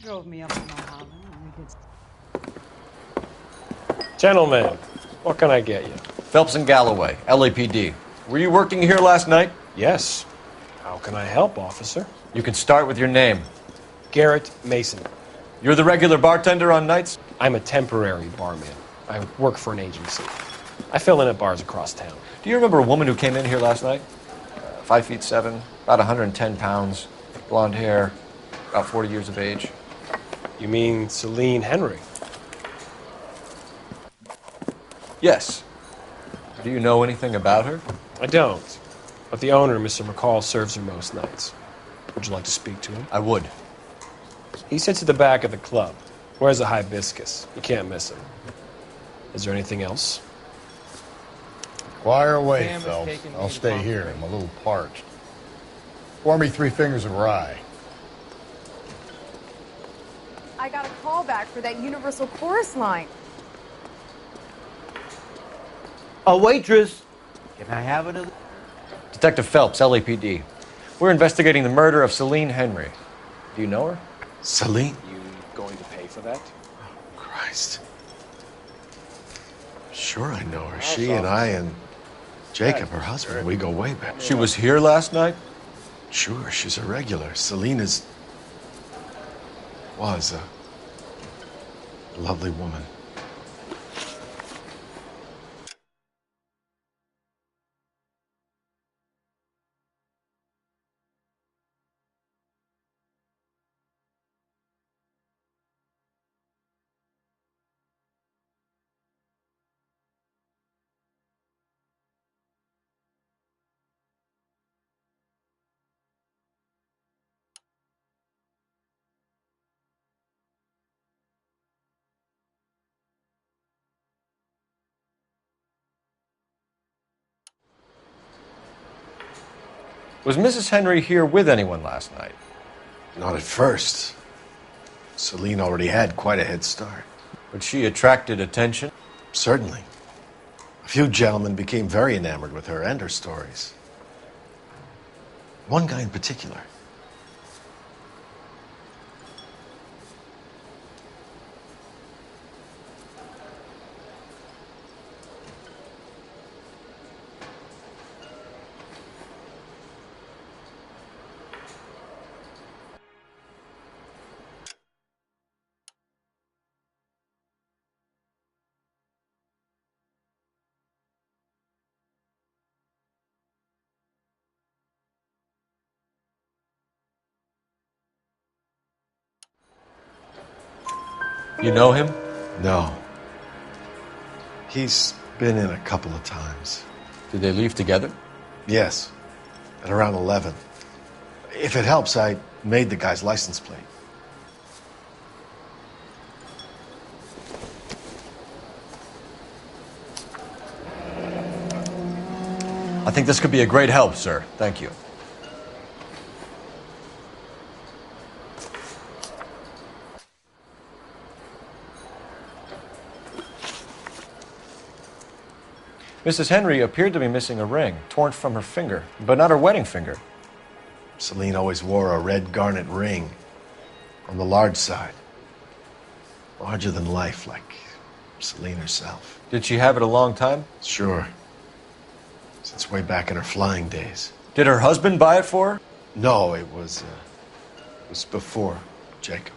Drove me up to Mulholland and we did. Gentlemen, what can I get you? Phelps and Galloway, LAPD. Were you working here last night? Yes. How can I help, officer? You can start with your name. Garrett Mason. You're the regular bartender on nights? I'm a temporary barman. I work for an agency. I fill in at bars across town. Do you remember a woman who came in here last night? 5'7", about 110 pounds, blonde hair. about 40 years of age. You mean Celine Henry? Yes. Do you know anything about her? I don't. But the owner, Mr. McCall, serves her most nights. Would you like to speak to him? I would. He sits at the back of the club. Wears a hibiscus. You can't miss him. Is there anything else? Fire away, Phelps. I'll stay here. I'm a little parched. Pour me 3 fingers of rye. I got a call back for that Universal Chorus line. A waitress. Can I have another? Detective Phelps, LAPD. We're investigating the murder of Celine Henry. Do you know her? Celine? You going to pay for that? Christ. Sure I know her. She and I and Jacob, her husband, we go way back. She was here last night? Sure, she's a regular. Celine was a lovely woman. Was Mrs. Henry here with anyone last night? Not at first. Celine already had quite a head start. But she attracted attention? Certainly. A few gentlemen became very enamored with her and her stories. One guy in particular. You know him? No. He's been in a couple of times. Did they leave together? Yes. At around 11. If it helps, I made the guy's license plate. I think this could be a great help, sir. Thank you. Mrs. Henry appeared to be missing a ring, torn from her finger, but not her wedding finger. Celine always wore a red garnet ring on the large side. Larger than life, like Celine herself. Did she have it a long time? Sure. Since way back in her flying days. Did her husband buy it for her? No, it was before Jacob.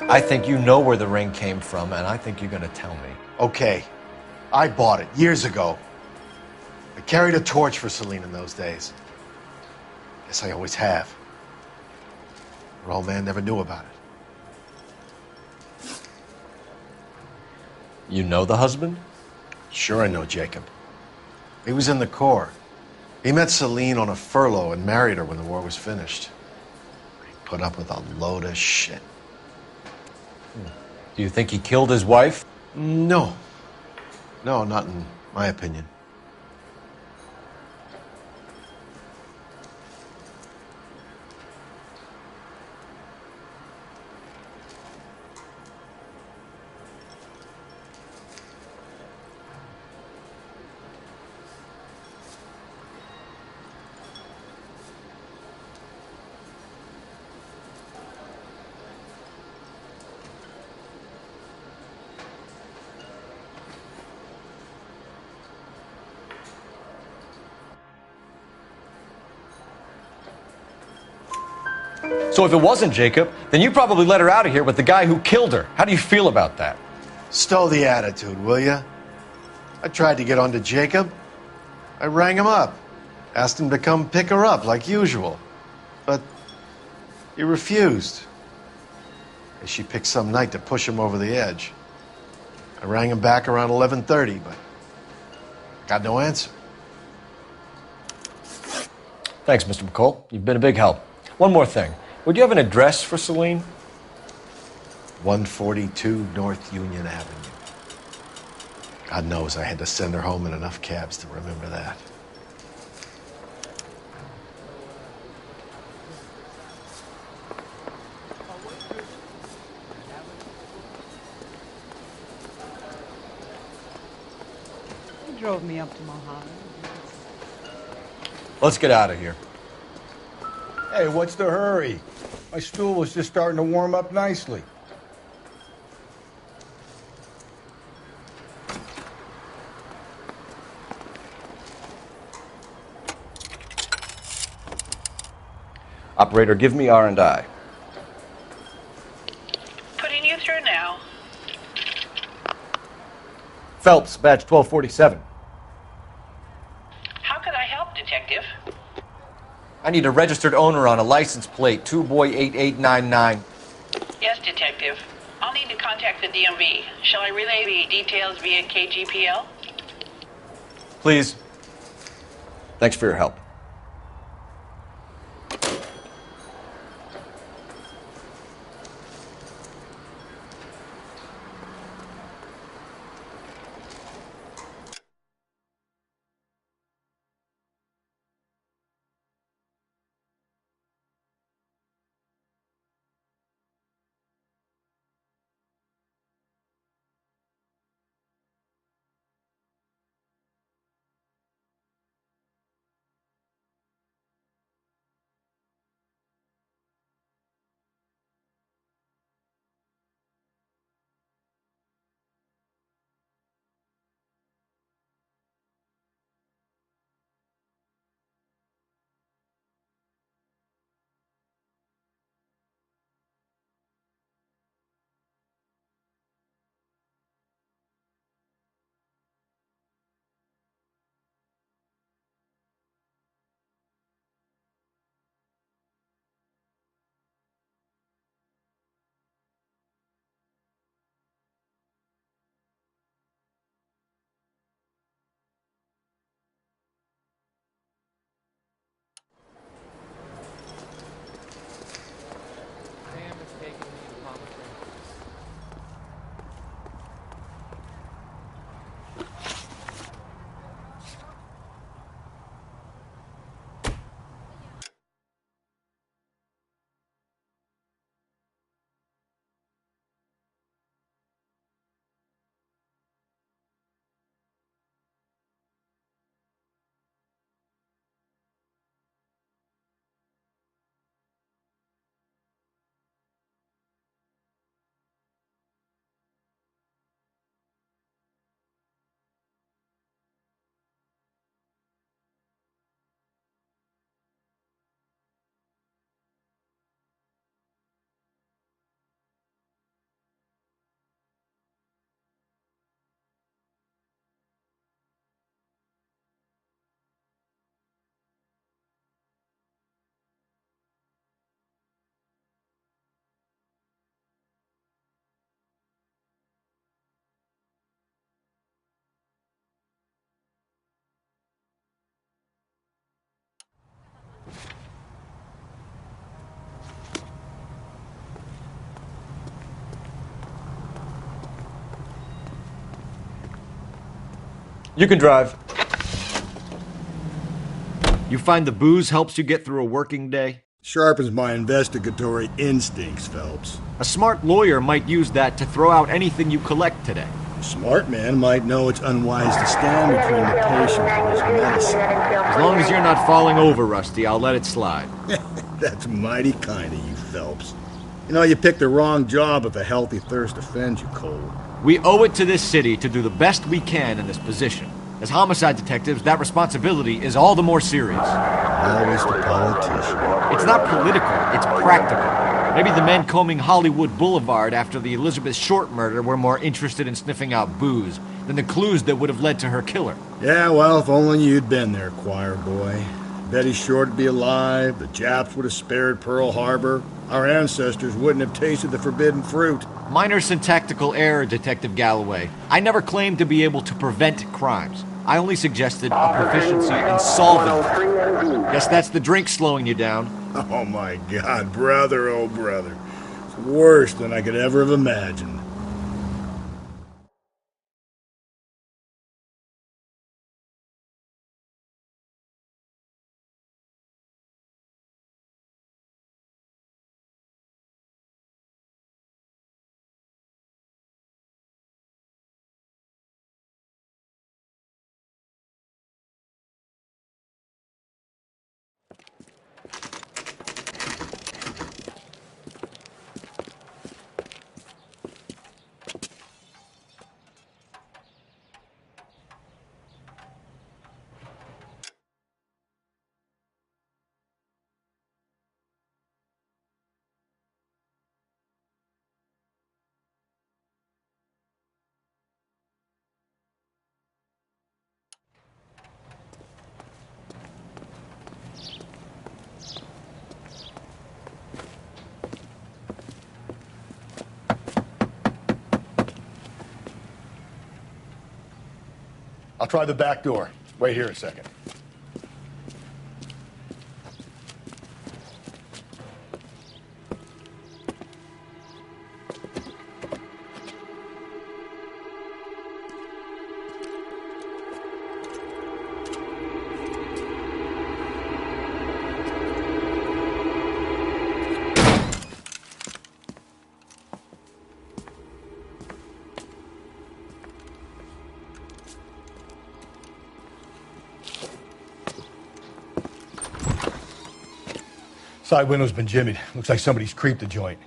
I think you know where the ring came from, and I think you're going to tell me. Okay. I bought it years ago. I carried a torch for Celine in those days. Guess I always have. Her old man never knew about it. You know the husband? Sure I know Jacob. He was in the Corps. He met Celine on a furlough and married her when the war was finished. He put up with a load of shit. Do you think he killed his wife? No. No, not in my opinion. So if it wasn't Jacob, then you probably let her out of here with the guy who killed her. How do you feel about that? Stow the attitude, will ya? I tried to get onto Jacob. I rang him up. Asked him to come pick her up like usual. But he refused. She picked some night to push him over the edge. I rang him back around 11:30, but got no answer. Thanks, Mr. McCall. You've been a big help. One more thing. Would you have an address for Celine? 142 North Union Avenue. God knows I had to send her home in enough cabs to remember that. He drove me up to Mojave. Let's get out of here. Hey, what's the hurry? My stool was just starting to warm up nicely. Operator, give me R&I. Putting you through now. Phelps, badge 1247. How could I help, Detective? I need a registered owner on a license plate, 2boy8899. Yes, Detective. I'll need to contact the DMV. Shall I relay the details via KGPL? Please. Thanks for your help. You can drive. You find the booze helps you get through a working day? Sharpens my investigatory instincts, Phelps. A smart lawyer might use that to throw out anything you collect today. A smart man might know it's unwise to stand between the patient and his medicine. As long as you're not falling over, Rusty, I'll let it slide. That's mighty kind of you, Phelps. You know, you picked the wrong job if a healthy thirst offends you, Cole. We owe it to this city to do the best we can in this position. As homicide detectives, that responsibility is all the more serious. Always the politician. It's not political, it's practical. Maybe the men combing Hollywood Boulevard after the Elizabeth Short murder were more interested in sniffing out booze than the clues that would have led to her killer. Yeah, well, if only you'd been there, choir boy. Betty Short would be alive, the Japs would have spared Pearl Harbor, our ancestors wouldn't have tasted the forbidden fruit. Minor syntactical error, Detective Galloway. I never claimed to be able to prevent crimes. I only suggested a proficiency in solving them. Guess that's the drink slowing you down. Oh my God, brother, oh brother. It's worse than I could ever have imagined. I'll try the back door. Wait here a second. Side window's been jimmied. Looks like somebody's creeped the joint.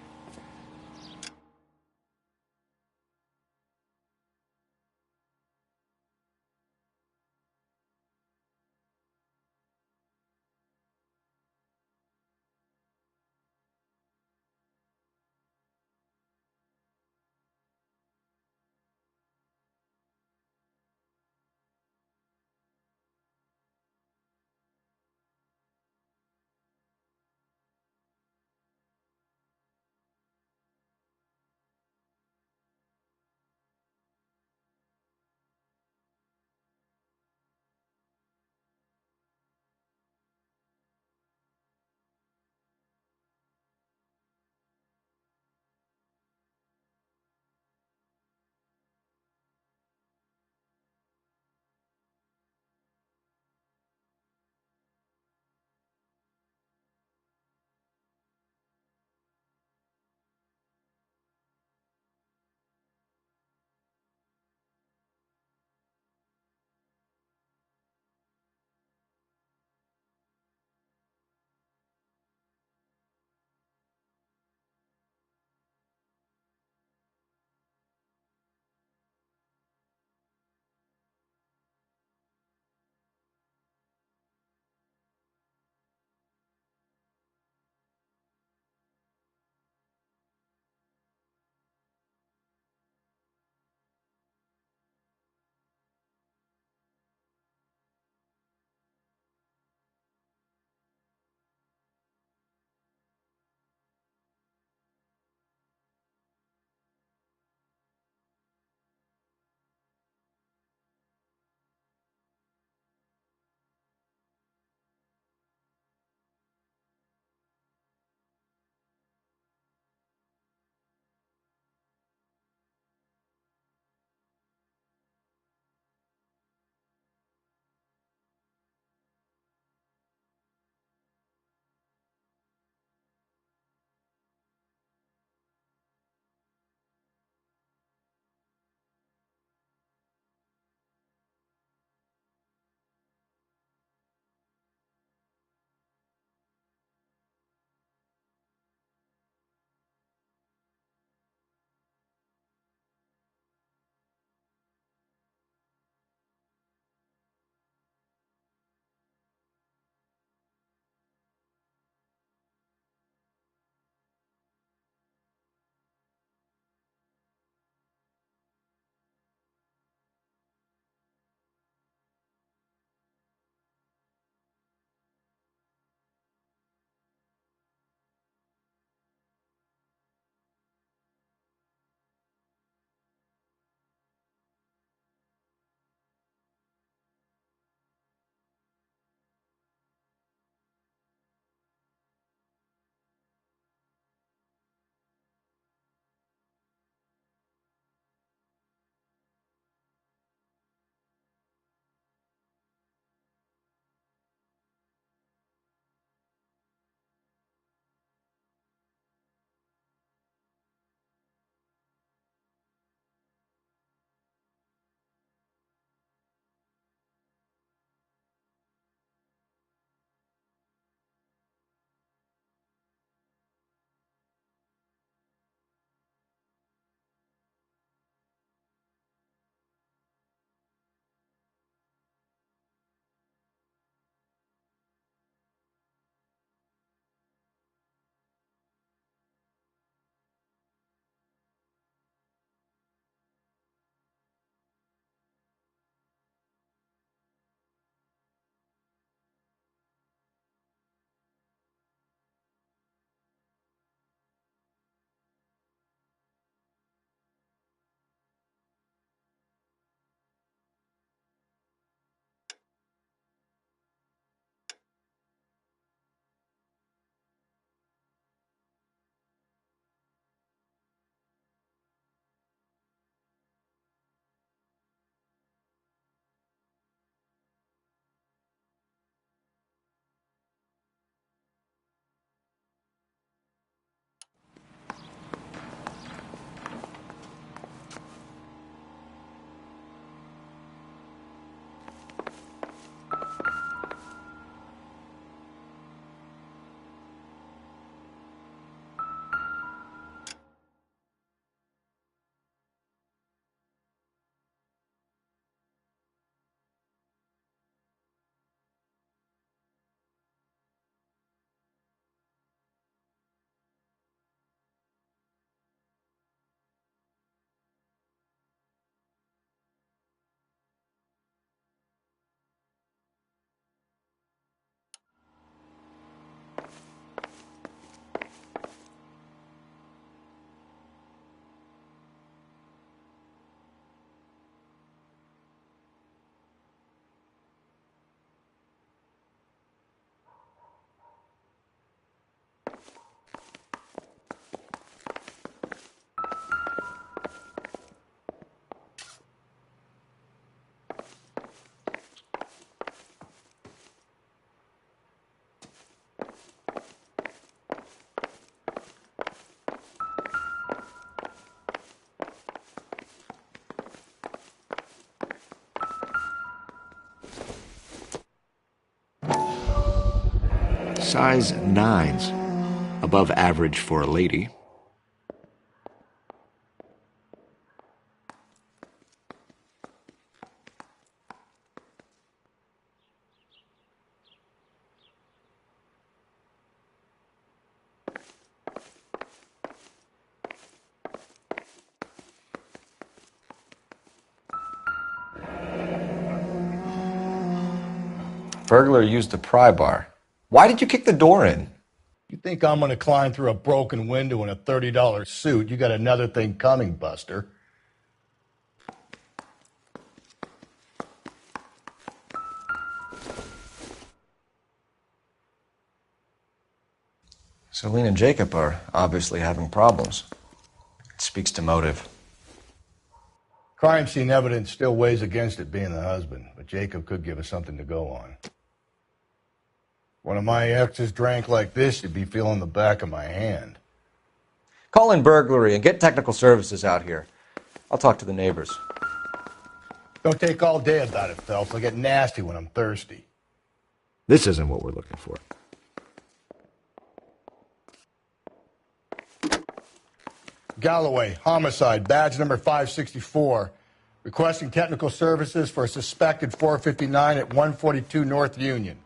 Size 9s. Above average for a lady. Burglar used a pry bar. Why did you kick the door in? You think I'm going to climb through a broken window in a $30 suit? You got another thing coming, Buster. Celine and Jacob are obviously having problems. It speaks to motive. Crime scene evidence still weighs against it being the husband, but Jacob could give us something to go on. One of my exes drank like this, you'd be feeling the back of my hand. Call in burglary and get technical services out here. I'll talk to the neighbors. Don't take all day about it, Phelps. I get nasty when I'm thirsty. This isn't what we're looking for. Galloway, homicide, badge number 564. Requesting technical services for a suspected 459 at 142 North Union.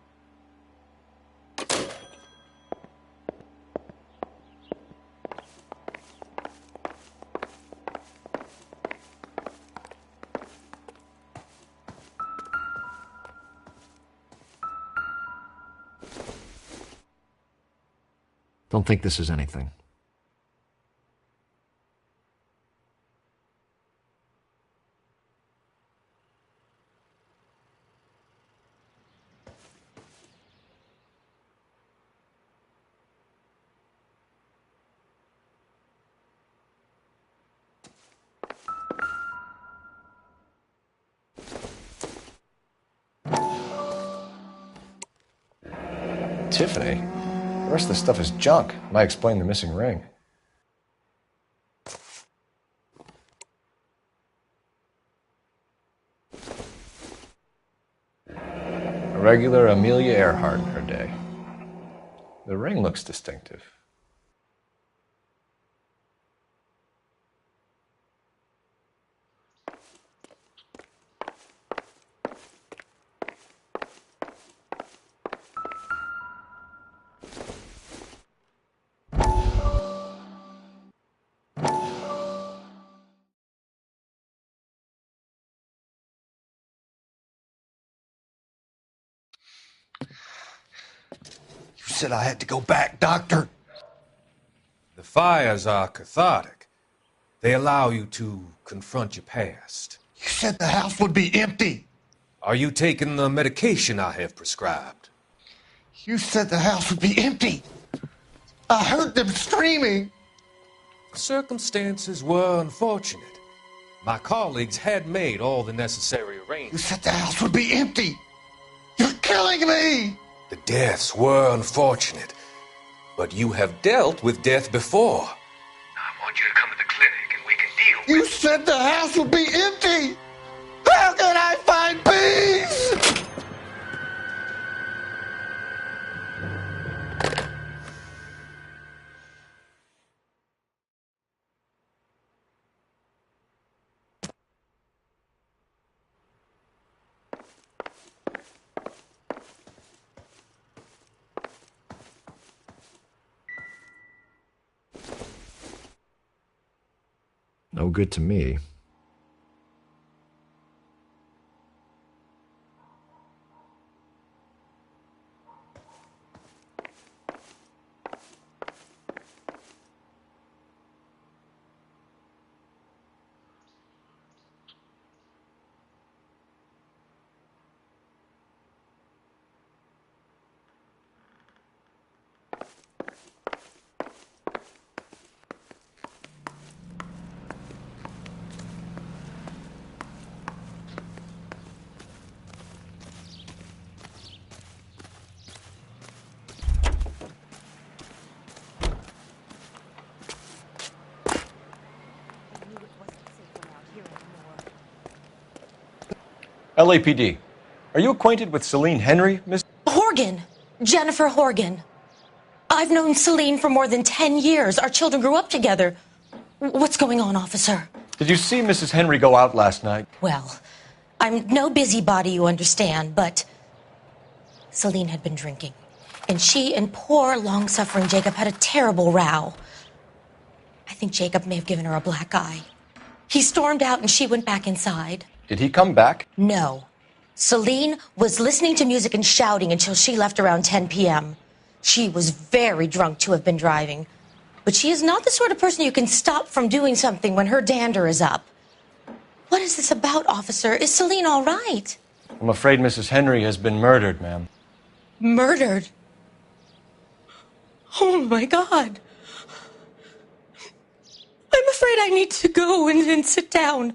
Don't think this is anything. Tiffany? The rest of the stuff is junk. Might explain the missing ring. A regular Amelia Earhart in her day. The ring looks distinctive. You said I had to go back, Doctor. The fires are cathartic. They allow you to confront your past. You said the house would be empty. Are you taking the medication I have prescribed? You said the house would be empty. I heard them screaming. Circumstances were unfortunate. My colleagues had made all the necessary arrangements. You said the house would be empty. You're killing me. The deaths were unfortunate, but you have dealt with death before. I want you to come to the clinic and we can deal with it. You said the house would be empty. How can I find peace? No good to me. LAPD. Are you acquainted with Celine Henry, Miss? Horgan. Jennifer Horgan. I've known Celine for more than 10 years. Our children grew up together. What's going on, officer? Did you see Mrs. Henry go out last night? Well, I'm no busybody, you understand, but Celine had been drinking. And she and poor, long-suffering Jacob had a terrible row. I think Jacob may have given her a black eye. He stormed out and she went back inside. Did he come back? No. Celine was listening to music and shouting until she left around 10 p.m. She was very drunk to have been driving. But she is not the sort of person you can stop from doing something when her dander is up. What is this about, officer? Is Celine all right? I'm afraid Mrs. Henry has been murdered, ma'am. Murdered? Oh, my God. I'm afraid I need to go and sit down.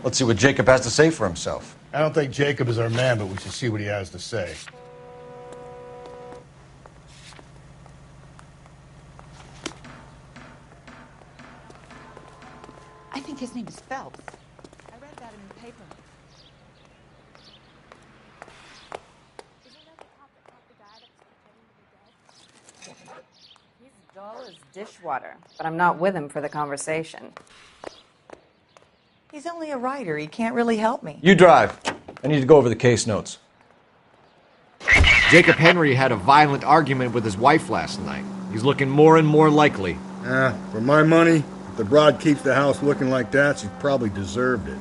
Let's see what Jacob has to say for himself. I don't think Jacob is our man, but we should see what he has to say. I think his name is Phelps. I read about him in the paper. He's dull as dishwater, but I'm not with him for the conversation. He's only a writer. He can't really help me. You drive. I need to go over the case notes. Jacob Henry had a violent argument with his wife last night. He's looking more and more likely. For my money, if the broad keeps the house looking like that, she's probably deserved it.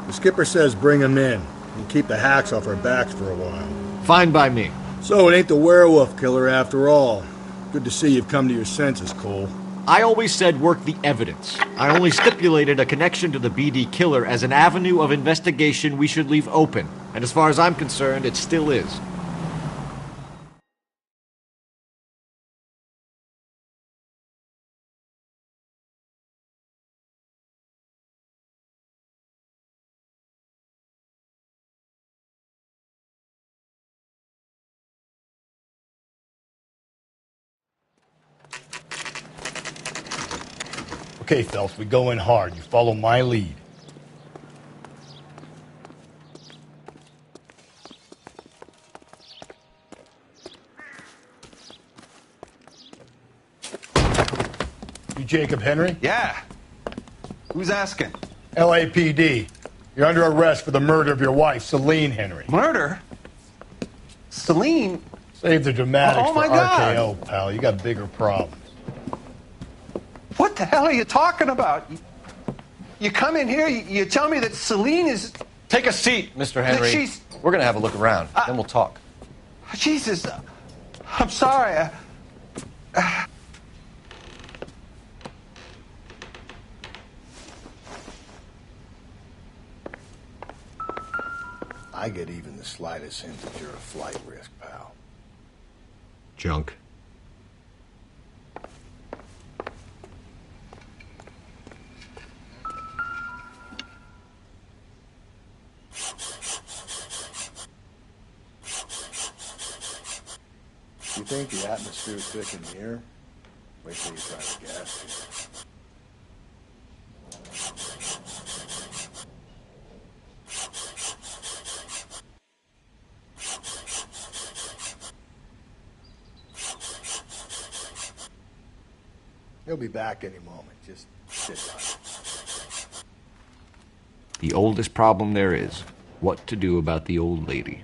The skipper says bring him in and keep the hacks off our backs for a while. Fine by me. So it ain't the werewolf killer after all. Good to see you've come to your senses, Cole. I always said work the evidence. I only stipulated a connection to the BD killer as an avenue of investigation we should leave open. And as far as I'm concerned, it still is. Okay, Phelps, we go in hard. You follow my lead. You Jacob Henry? Yeah. Who's asking? LAPD. You're under arrest for the murder of your wife, Celine Henry. Murder? Celine? Save the dramatics Oh, for my God. RKO, pal. You got bigger problems. What the hell are you talking about? You come in here, you tell me that Celine is... Take a seat, Mr. Henry. She's... We're going to have a look around, then we'll talk. Jesus, I'm sorry. I get even the slightest hint that you're a flight risk, pal. Junk. You think the atmosphere's thick in here? Wait till you try the gas here. He'll be back any moment. Just sit down. The oldest problem there is, what to do about the old lady.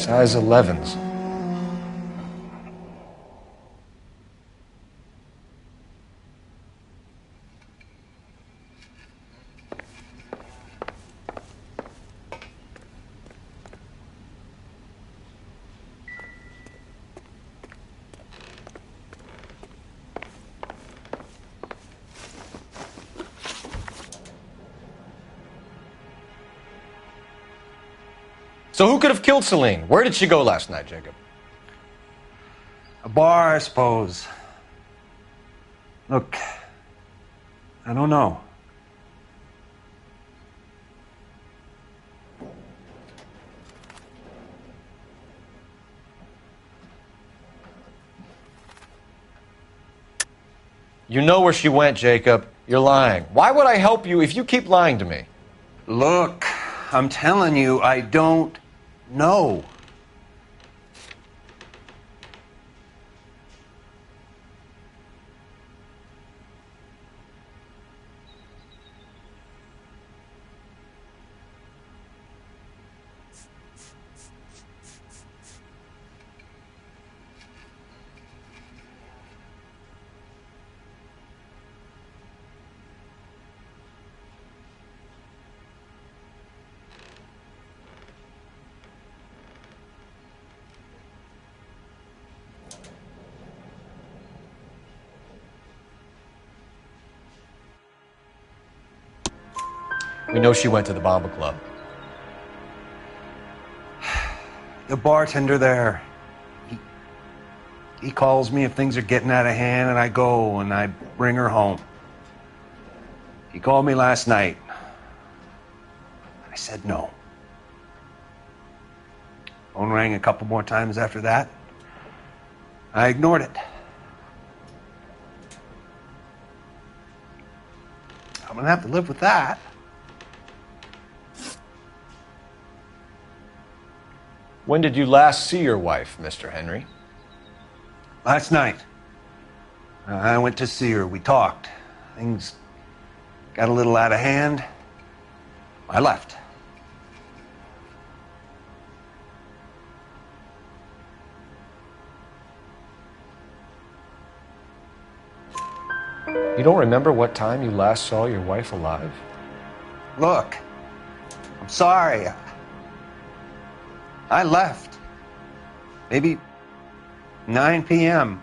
Size 11s. So who could have killed Celine? Where did she go last night, Jacob? A bar, I suppose. Look, I don't know. You know where she went, Jacob. You're lying. Why would I help you if you keep lying to me? Look, I'm telling you, I don't know. We know she went to the Bomba Club. The bartender there, he calls me if things are getting out of hand, and I go and I bring her home. He called me last night. I said no. Phone rang a couple more times after that. I ignored it. I'm gonna have to live with that. When did you last see your wife, Mr. Henry? Last night. I went to see her. We talked. Things got a little out of hand. I left. You don't remember what time you last saw your wife alive? Look, I'm sorry. I left. Maybe 9 p.m.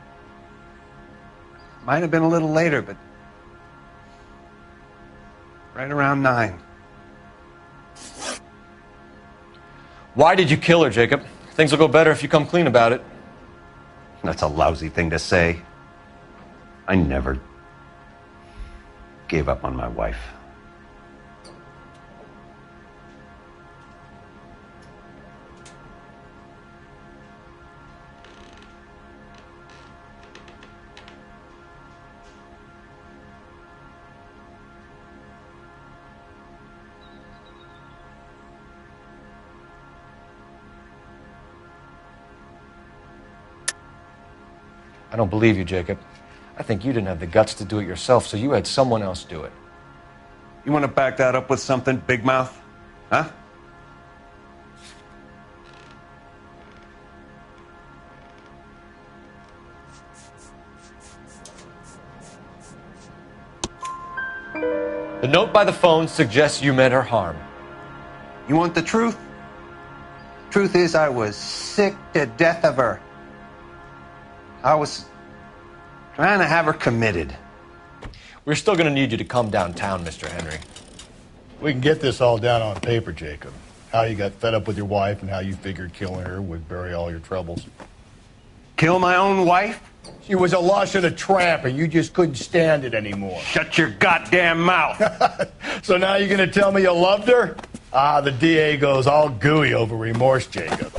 Might have been a little later, but right around 9. Why did you kill her, Jacob? Things will go better if you come clean about it. That's a lousy thing to say. I never gave up on my wife. I don't believe you, Jacob. I think you didn't have the guts to do it yourself, so you had someone else do it. You want to back that up with something, big mouth? Huh? The note by the phone suggests you meant her harm. You want the truth? Truth is, I was sick to death of her. I was trying to have her committed. We're still going to need you to come downtown, Mr. Henry. We can get this all down on paper, Jacob. How you got fed up with your wife and how you figured killing her would bury all your troubles. Kill my own wife? She was a lush and a tramp, and you just couldn't stand it anymore. Shut your goddamn mouth. So now you're going to tell me you loved her? Ah, the DA goes all gooey over remorse, Jacob.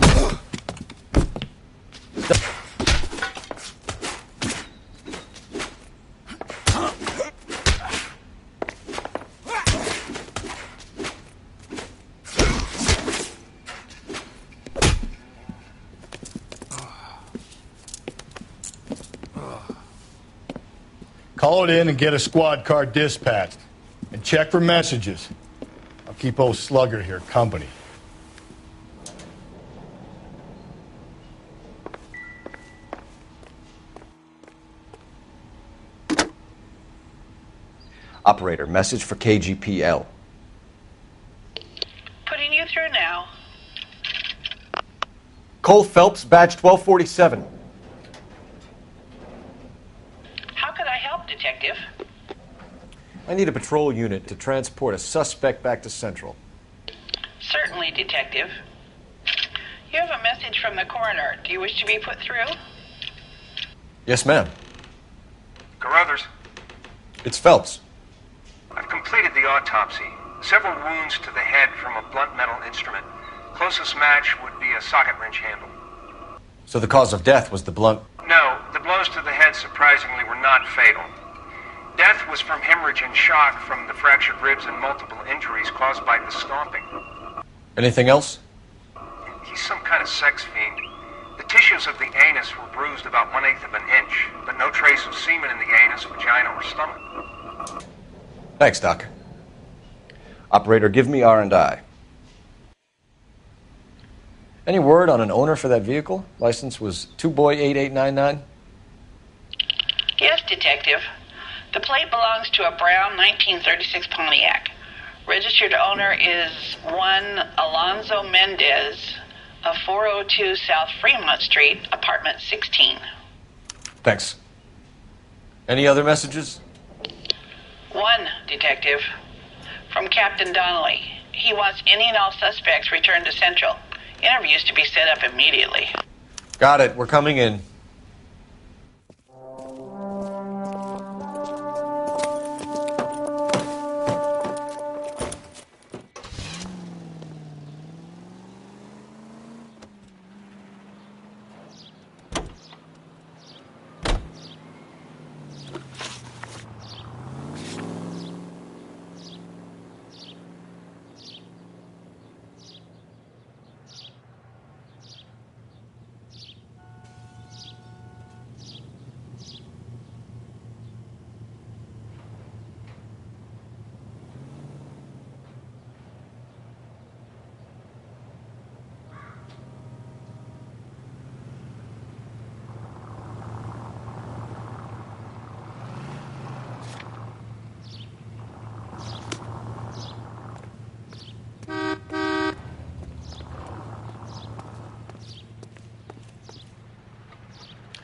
Call it in and get a squad car dispatched. And check for messages. I'll keep old Slugger here company. Operator, message for KGPL. Putting you through now. Cole Phelps, badge 1247. How could I help, Detective? I need a patrol unit to transport a suspect back to Central. Certainly, Detective. You have a message from the coroner. Do you wish to be put through? Yes, ma'am. Carruthers, It's Phelps. I've completed the autopsy. Several wounds to the head from a blunt metal instrument. Closest match would be a socket wrench handle. So the cause of death was the blunt... No, the blows to the head surprisingly were not fatal. Death was from hemorrhage and shock from the fractured ribs and multiple injuries caused by the stomping. Anything else? He's some kind of sex fiend. The tissues of the anus were bruised about 1/8 of an inch, but no trace of semen in the anus, vagina, or stomach. Thanks, Doc. Operator, give me R&I. Any word on an owner for that vehicle? License was 2boy8899. Yes, Detective. The plate belongs to a brown 1936 Pontiac. Registered owner is one Alonzo Mendez of 402 South Fremont Street, apartment 16. Thanks. Any other messages? One, Detective. From Captain Donnelly. He wants any and all suspects returned to Central. Interviews to be set up immediately. Got it. We're coming in.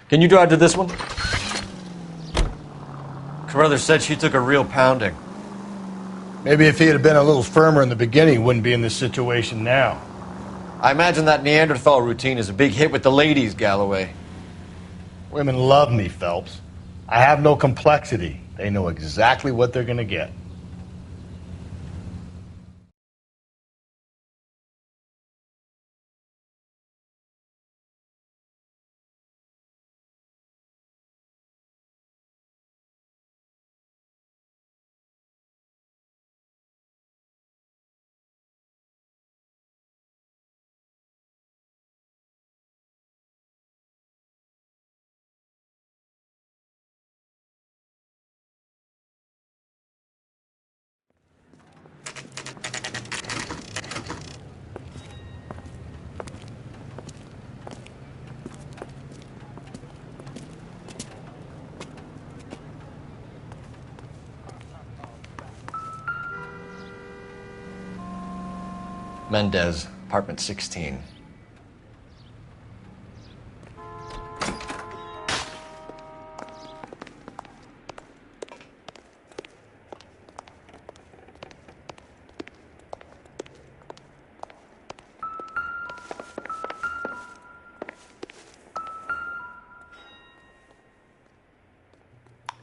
Can you drive to this one? Carruthers said she took a real pounding. Maybe if he had been a little firmer in the beginning, he wouldn't be in this situation now. I imagine that Neanderthal routine is a big hit with the ladies, Galloway. Women love me, Phelps. I have no complexity. They know exactly what they're going to get. Mendez, apartment 16.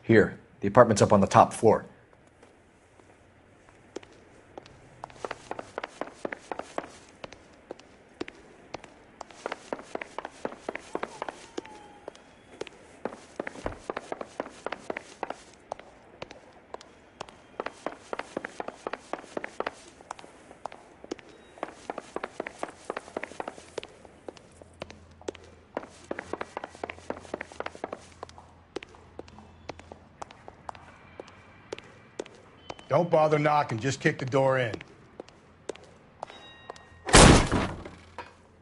Here, the apartment's up on the top floor. Don't bother knocking, just kick the door in.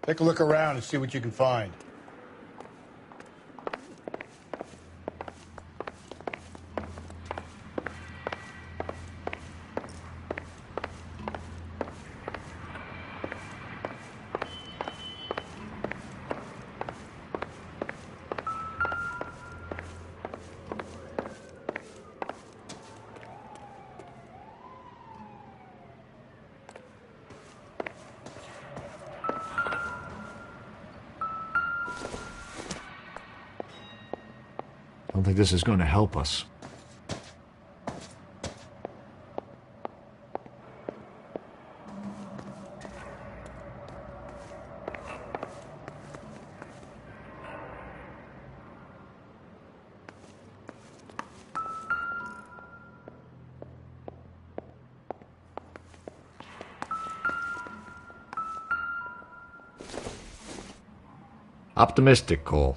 Take a look around and see what you can find. don't think this is going to help us. Optimistic, Cole.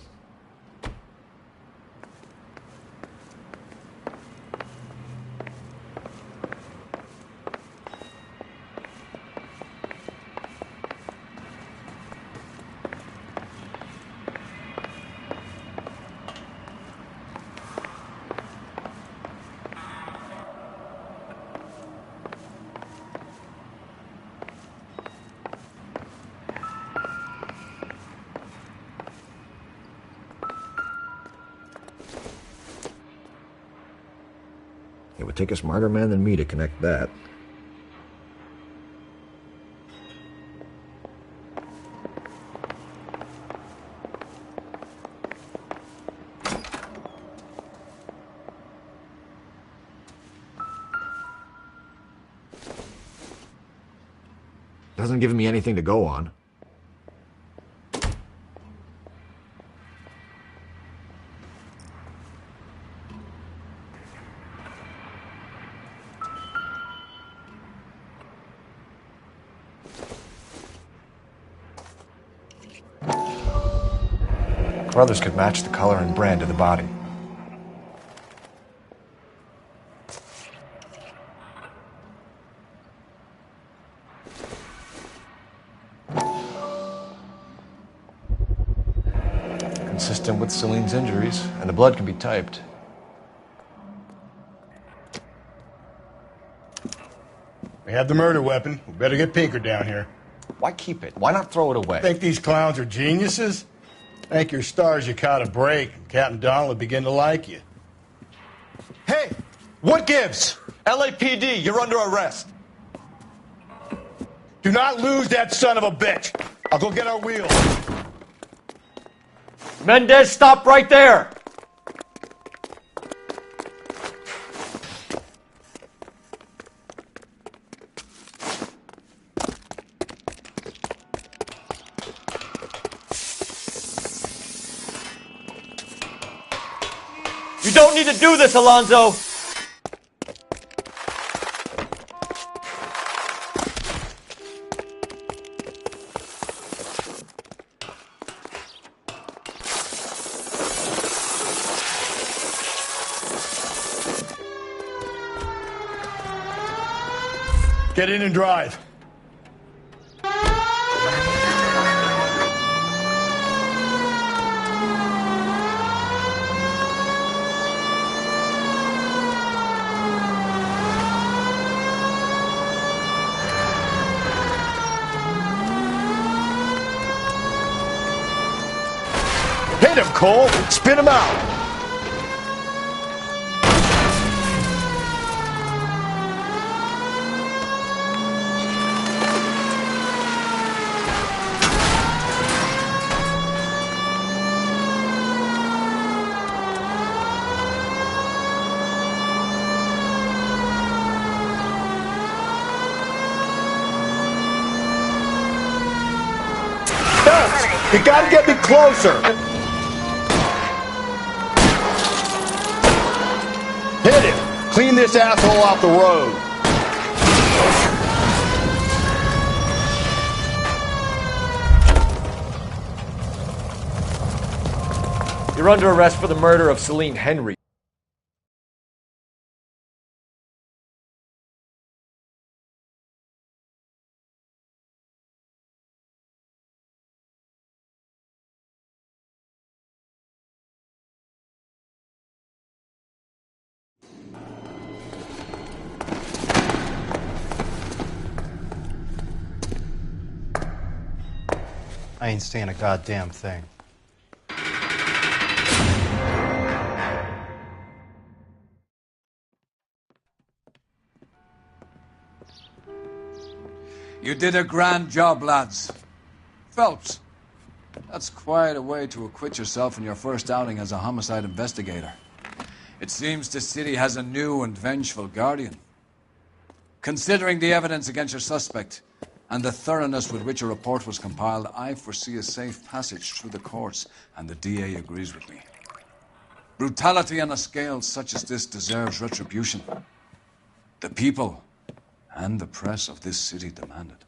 It would take a smarter man than me to connect that. Doesn't give me anything to go on. Brothers could match the color and brand of the body. Consistent with Celine's injuries, and the blood can be typed. We have the murder weapon. We better get Pinker down here. Why keep it? Why not throw it away? Think these clowns are geniuses? Thank your stars you caught a break. Captain Donald will begin to like you. Hey! What gives? LAPD, you're under arrest. Do not lose that son of a bitch. I'll go get our wheels. Mendez, stop right there! You don't need to do this, Alonzo! Get in and drive. Hit him, Cole. Spin him out. You gotta get me closer. Hit him. Clean this asshole off the road. You're under arrest for the murder of Celine Henry. I ain't saying a goddamn thing. You did a grand job, lads. Phelps, that's quite a way to acquit yourself in your first outing as a homicide investigator. It seems the city has a new and vengeful guardian. Considering the evidence against your suspect and the thoroughness with which a report was compiled, I foresee a safe passage through the courts, and the DA agrees with me. Brutality on a scale such as this deserves retribution. The people and the press of this city demand it.